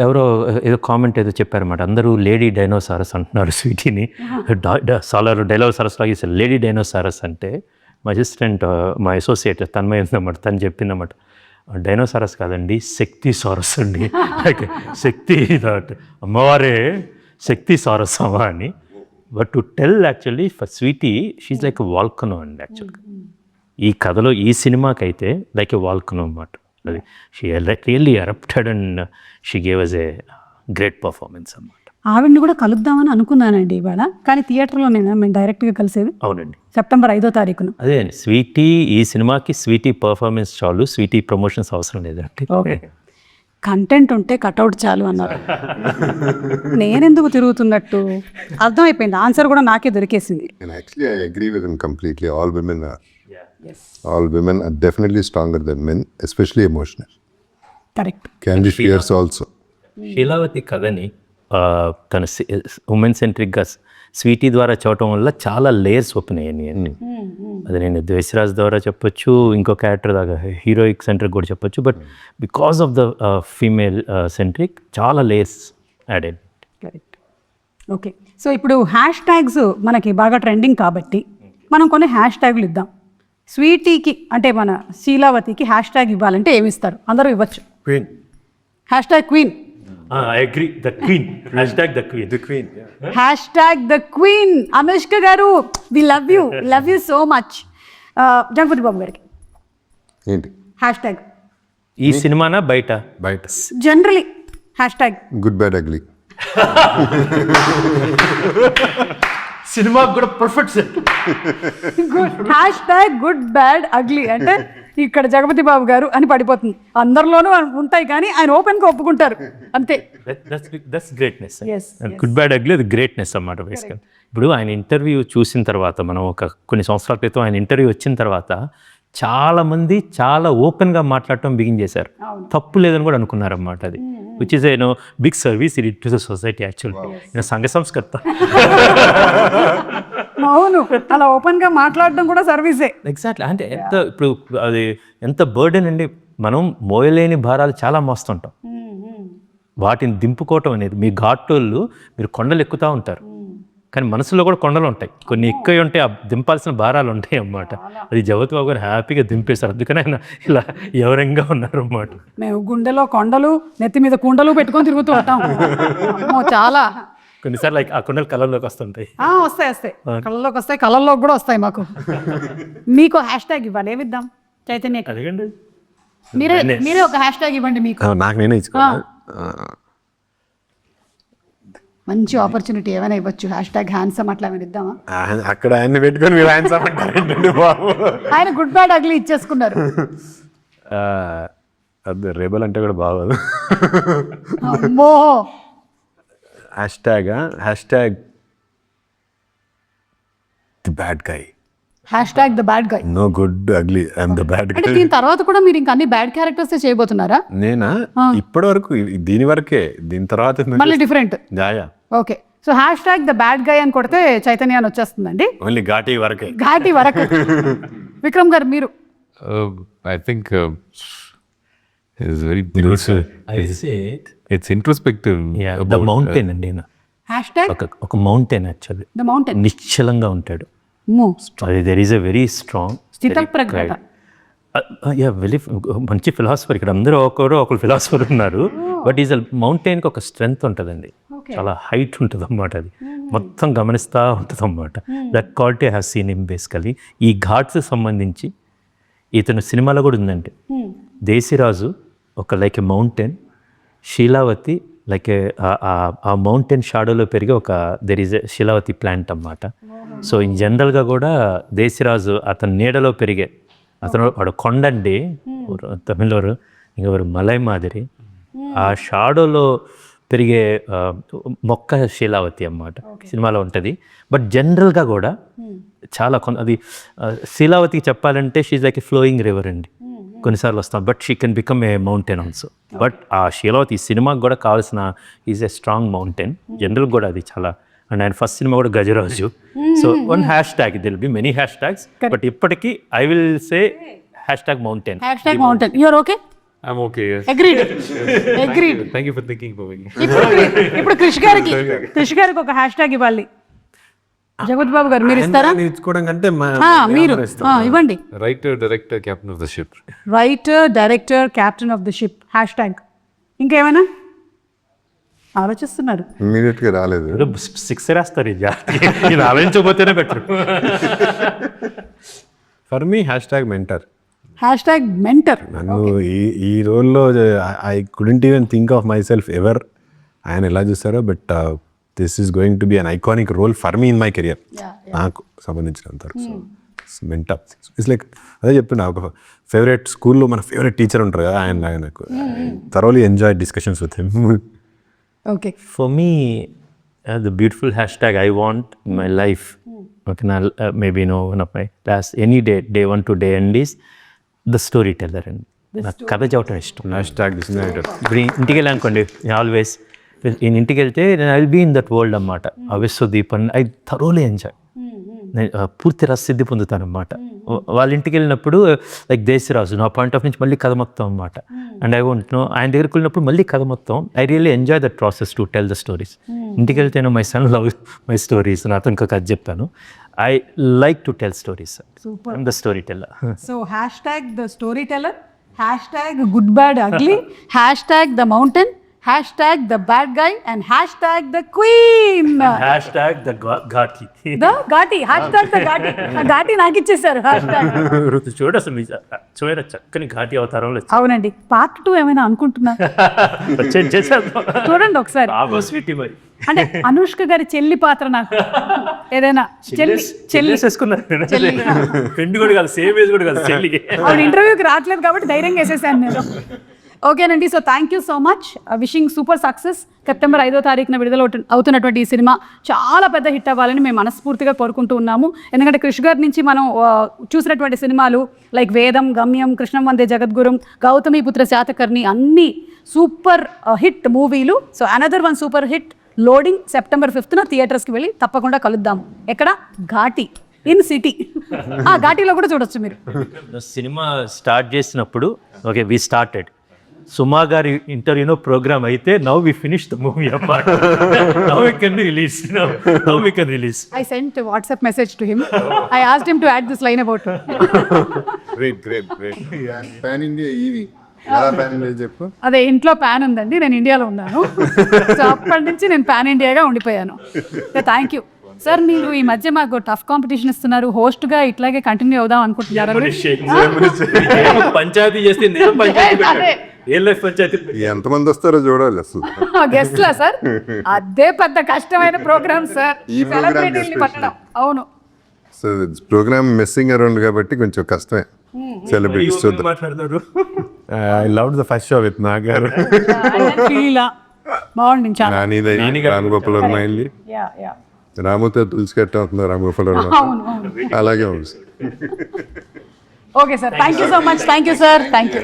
ఎవరో ఏదో కామెంట్ ఏదో చెప్పారన్నమాట. అందరూ లేడీ డైనోసారస్ అంటున్నారు స్వీటీని. సాలర్ డైనోసారస్ లాగా ఇస్తారు. లేడీ డైనోసారస్ అంటే మా అసిస్టెంట్, మా అసోసియేట్ తన్మయ ఉందన్నమాట. తను చెప్పిందన్నమాట, డైనోసారస్ కాదండి, శక్తి సారస్ అండి. లైక్ శక్తి దాట్ అమ్మవారే శక్తి సారస్ అమ్మా అని. But to tell actually for Sweety she's like a volcano అండి యాక్చువల్గా. ఈ కథలో ఈ సినిమాకైతే లైక్ ఎ వాల్కనో అన్నమాట. అది she really erupted and she gave us a great performance అన్నమాట. ఆవిడ్ని కూడా కలుద్దామని అనుకున్నానండి ఇవాళ, కానీ థియేటర్లో మేము డైరెక్ట్గా కలిసేది అవునండి, సెప్టెంబర్ 5వ తారీఖున. అదే అండి. స్వీటీ ఈ సినిమాకి స్వీటీ పర్ఫార్మెన్స్ చాలు, స్వీటీ ప్రమోషన్స్ అవసరం లేదండి. ఓకే, కంటెంట్ ఉంటే కట్అవుట్ చాలు అన్నారు. నేనెందుకు తిరుగుతున్నట్టు అర్థమైపోయింది. ఆన్సర్ కూడా నాకే దొరికేసింది. And actually, I agree with him completely. All women are definitely stronger than men, especially emotional. Correct. Can be fierce also. శీలావతి కథని తన ఉమెన్ సెంట్రిక్గా స్వీటీ ద్వారా చూడటం వల్ల చాలా లేయర్స్ ఓపెన్ అయ్యాయి అన్ని. అది నేను ద్వేషరాజ్ ద్వారా చెప్పొచ్చు, ఇంకో క్యారెక్టర్ దాకా హీరోయిక్ సెంట్రిక్ కూడా చెప్పొచ్చు. But because of the female centric చాలా లేయర్స్ యాడ్ అయ్యాయి. కరెక్ట్. ఓకే, సో ఇప్పుడు హ్యాష్ ట్యాగ్స్ మనకి బాగా ట్రెండింగ్ కాబట్టి మనం కొన్ని హ్యాష్ ట్యాగులు ఇద్దాం. స్వీటీకి అంటే మన శీలావతికి హ్యాష్ ట్యాగ్ ఇవ్వాలంటే ఏమి ఇస్తారు? అందరూ ఇవ్వచ్చు. Queen. Hashtag queen. I agree, the queen, hashtag the queen. The Queen. Yeah. Hashtag the queen. Anushka గారు, we love you so much. Jagapathi Babu గారికి ఏంటి? హ్యాష్ ట్యాగ్ ఈ సినిమానా బయట? Bite. Generally hashtag Good, bad, ugly. సినిమాకి కూడా perfect set. Hashtag good bad ugly అంటే ఇక్కడ జగపతి బాబు గారు అని పడిపోతుంది. అందరిలోనూ ఉంటాయి కానీ ఆయన ఓపెన్గా ఒప్పుకుంటారు అంతే. That's greatness. Yes, good bad ugly అది గ్రేట్నెస్ అన్నమాట బేసికల్. ఇప్పుడు ఆయన ఇంటర్వ్యూ చూసిన తర్వాత, మనం కొన్ని సంవత్సరాల క్రితం ఆయన ఇంటర్వ్యూ వచ్చిన తర్వాత చాలా మంది చాలా ఓపెన్గా మాట్లాడటం బిగిన్ చేశారు. తప్పు లేదని కూడా అనుకున్నారన్నమాట. అది which is a big service it to the society actually. సంఘ సంస్కర్త. అవును, అలా ఓపెన్గా మాట్లాడడం కూడా సర్వీసే. ఎగ్జాక్ట్లీ. అంటే ఇప్పుడు అది ఎంత బర్డెన్ అండి. మనం మోయలేని భారాలు చాలా మోస్తుంటాం. వాటిని దింపుకోవటం అనేది, మీ ఘాటోళ్ళు మీరు కొండలు ఎక్కుతూ ఉంటారు, కానీ మనసులో కూడా కొండలు ఉంటాయి. కొన్ని ఎక్కువ ఉంటాయి, ఆ దింపాల్సిన భారాలు ఉంటాయి అన్నమాట. అది జగపతి బాబు గారు హ్యాపీగా దింపేశారు. అందుకని ఆయన ఇలా ఎవరంగా ఉన్నారు అన్నమాట. మేము గుండెలో కొండలు, నెత్తి మీద కుండలు పెట్టుకొని తిరుగుతూ ఉంటాం. చాలా కొన్నిసార్లు లైక్ ఆ కొండలు కళ్ళలోకి వస్తుంటాయి. వస్తాయి కళ్ళలోకి వస్తాయి, కళ్ళల్లోకి కూడా వస్తాయి మాకు. మీకు హ్యాష్ ట్యాగ్ ఇవ్వాలి, ఏమిద్దాం చైతన్య? అదిగండి, మీరే ఒక హ్యాష్ ట్యాగ్ ఇవ్వండి. మీకు నాకు నేనే ఇచ్చుకోవాలి. మంచి ఆపర్చునిటీ ఏమైనా ఇవ్వచ్చు. హ్యాష్ ట్యాగ్ హ్యాండ్సమ్ అట్లా మీరు ఇద్దామా? అక్కడ ఆయన్ని పెట్టుకొని మీరు హ్యాండ్సమ్ అంటారేంటండి బాబు? ఆయన గుడ్ బ్యాడ్ అగ్లీ ఇచ్చేసుకున్నారు. అది రేబల్ అంటే కూడా బాగోదు. అమ్మో. Hashtag the bad guy. Hashtag the bad guy. No good ugly, I'm the bad అంటే గై. దీని తర్వాత కూడా మీరు ఇంకా అన్ని బ్యాడ్ క్యారెక్టర్స్ నేనా? ఇప్పటి వరకు దీని వరకే, దీని తర్వాత మళ్ళీ డిఫరెంట్. జాయా. Okay, so #the bad guy అని కొడితే చైతన్య అని వచ్చేస్తుందండి. ఓన్లీ ఘాటీ వరకే. ఘాటి వరకు. విక్రమ్ గారు మీరు? I think it's very difficult. It's introspective. The mountain అండి ఈయన. ఒక మౌంటైన్ యాక్చువల్లీ. The mountain. నిశ్చలంగా ఉంటాడు. There is a very strong స్థితప్రజ్ఞ. వెరీ మంచి ఫిలాసఫర్. ఇక్కడ అందరూ ఒకరు ఫిలాసఫర్ ఉన్నారు, బట్ ఈజ్ మౌంటైన్కి ఒక స్ట్రెంగ్త్ ఉంటుందండి, చాలా హైట్ ఉంటుంది అన్నమాట. అది మొత్తం గమనిస్తూ ఉంటుంది అన్నమాట. That quality have seen him basically. ఈ ఘాట్స్ సంబంధించి ఇతను సినిమాలో కూడా ఉందండి. దేశిరాజు ఒక లైక్ ఎ మౌంటైన్, శీలావతి లైక్ ఆ మౌంటైన్ షాడోలో పెరిగే ఒక దెర్ ఈజ్ ఎ శీలావతి ప్లాంట్ అన్నమాట. సో ఇన్ జనరల్గా కూడా దేశిరాజు అతని నీడలో పెరిగే అతను వాడు కొండండి తమిళ ఇంకొకరు మలై మాదిరి ఆ షాడోలో పెరిగే మొక్క శీలావతి అన్నమాట. సినిమాలో ఉంటుంది. బట్ జనరల్గా కూడా చాలా అది శీలావతికి చెప్పాలంటే she like a flowing river అండి. కొన్నిసార్లు వస్తాం, but she can become a mountain also. But ఆ శీలావతి సినిమాకి కూడా కావాల్సిన is a strong mountain. General కూడా అది చాలా. అండ్ ఆయన ఫస్ట్ సినిమా కూడా Gajaraju. So one #, there'll be many #, but ఇప్పటికీ I will say #mountain. #Mountain. You're ఓకే? I'm okay, yes. Agreed. Thank you for thinking for me. ఇప్పుడు క్రిష్ గారికి ఒక #, ఇవ్వాలి. జగత్ బాబు గారు మీరు ఇస్తారా? ఇచ్చుకోవడం కంటే మీరు ఇవ్వండి. Writer, director, captain of the ship. Writer, director, captain of the ship #. ఇంకేమైనా ఆలోచిస్తున్నారు? ఇమీడియట్గా రాలేదు. 6 రాస్తారు. ఇది ఆలోచించకపోతేనే better. For me #mentor. #Mentor. నన్ను ఈ రోల్లో I couldn't even think of myself ever ఆయన ఎలా చూస్తారో, but this is going to be an iconic role for me in my career. నాకు సంబంధించినంత వరకు. సో మెంటర్ ఇట్స్ లైక్ అదే చెప్తున్నా, ఒక ఫేవరెట్ స్కూల్లో మన ఫేవరెట్ టీచర్ ఉంటారు కదా, ఆయనకు thoroughly enjoy discussions with him. Okay. For me, the beautiful # I want in my life, okay, maybe one of my last any day 1 to day end is the storyteller. And నాకు కథ చెప్పడం ఇష్టం. ఇప్పుడు ఇంటికి వెళ్ళి అనుకోండి, ఆల్వేస్ నేను ఇంటికి వెళ్తే I will be in that world అన్నమాట. Vishwadeep and I thoroughly enjoy. నేను పూర్తి రససిద్ధి పొందుతాను అన్నమాట. వాళ్ళ ఇంటికి వెళ్ళినప్పుడు లైక్ దేశరాజు నా పాయింట్ ఆఫ్ నుంచి మళ్ళీ కథ మొత్తం అన్నమాట. అండ్ ఐ వాంట్ నో ఆయన దగ్గరికి వెళ్ళినప్పుడు మళ్ళీ కథ మొత్తం. I really enjoy that process to tell the stories. ఇంటికి వెళ్తేనో my son love my stories, నాతో ఇంకో కథ చెప్తాను. I like to tell stories. I'm the storyteller. So #the storyteller, #good bad ugly, #the mountain, #the bad guy and #the queen. #The Ghaati. The Ghaati. #The Ghaati. Ghaati నాకు ఇచ్చేసారు. చూడ చక్కని ఘాటి అవతారంలో. అవునండి. పార్ట్ 2 ఏమైనా అనుకుంటున్నా? చూడండి ఒకసారి. మరి అంటే అనుష్క గారి చెల్లి పాత్ర నాకు ఏదైనా చెల్లి ఫ్రెండ్ కూడా కాదు, సేమ్ ఏజ్ కూడా కాదు, చెల్లి. ఆవిడ ఇంటర్వ్యూకి రావట్లేదు కాబట్టి ధైర్యంగా వేసేసాను నేను. ఓకేనండి. So thank you so much. Wishing super success. September 5వ తారీఖున విడుదల అవుతున్నటువంటి ఈ సినిమా చాలా పెద్ద హిట్ అవ్వాలని మేము మనస్ఫూర్తిగా కోరుకుంటూ ఉన్నాము. ఎందుకంటే క్రిష్ గారి నుంచి మనం చూసినటువంటి సినిమాలు లైక్ వేదం, గమ్యం, కృష్ణం వందే జగద్గురం, గౌతమిపుత్ర శాతకర్ణి అన్నీ సూపర్ హిట్ మూవీలు. So another one super hit loading September 5న థియేటర్స్కి వెళ్ళి తప్పకుండా కలుద్దాము. ఎక్కడ? Ghaati in city. ఘాటీలో కూడా చూడొచ్చు మీరు. సినిమా స్టార్ట్ చేసినప్పుడు ఓకే వి స్టార్టెడ్ సుమా గారి ఇంటర్వ్యూనో ప్రోగ్రామ్ అయితే now we finish the movie అన్నమాట. Now we can release. I sent a WhatsApp message to him. I asked him to add this line about her. Great. Pan India ఇది ఎలా pan India చెప్పు. అదే ఇంట్లో pan ఉందండి, నేను ఇండియాలో ఉన్నాను. సో అప్పటి నుంచి నేను పాన్ ఇండియాగా ఉండిపోయాను. Thank you sir. మీరు ఈ మధ్య మాకు టఫ్ కాంపిటీషన్ ఇస్తున్నారు. హోస్ట్గా ఇట్లాగే కంటిన్యూ అవుదాం అనుకుంటున్నారా? పంచాయతీ చేస్తే ఎంతమంది వస్తారో చూడాలి అసలు. గెస్ట్లా సార్? అదే పెద్ద కష్టమైన ప్రోగ్రామ్ సార్. ఈ సెలబ్రిటీని పట్టడం. అవును. సో ప్రోగ్రామ్ మెస్సింగ్ అరౌండ్ కాబట్టి కొంచెం కష్టమే. సెలబ్రిటీస్ చూద్దాం. మాట్లాడతారు. I love the first show with నాగారు. బాగుంది చాలా. రామగోపాల్ వర్మ అయింది, రాముతో తులసి కట్ట అవుతుంది రామగోపాల్ వర్మ. అలాగే ఉంది. Okay sir. Thank you so much. Thank you sir. Thank you.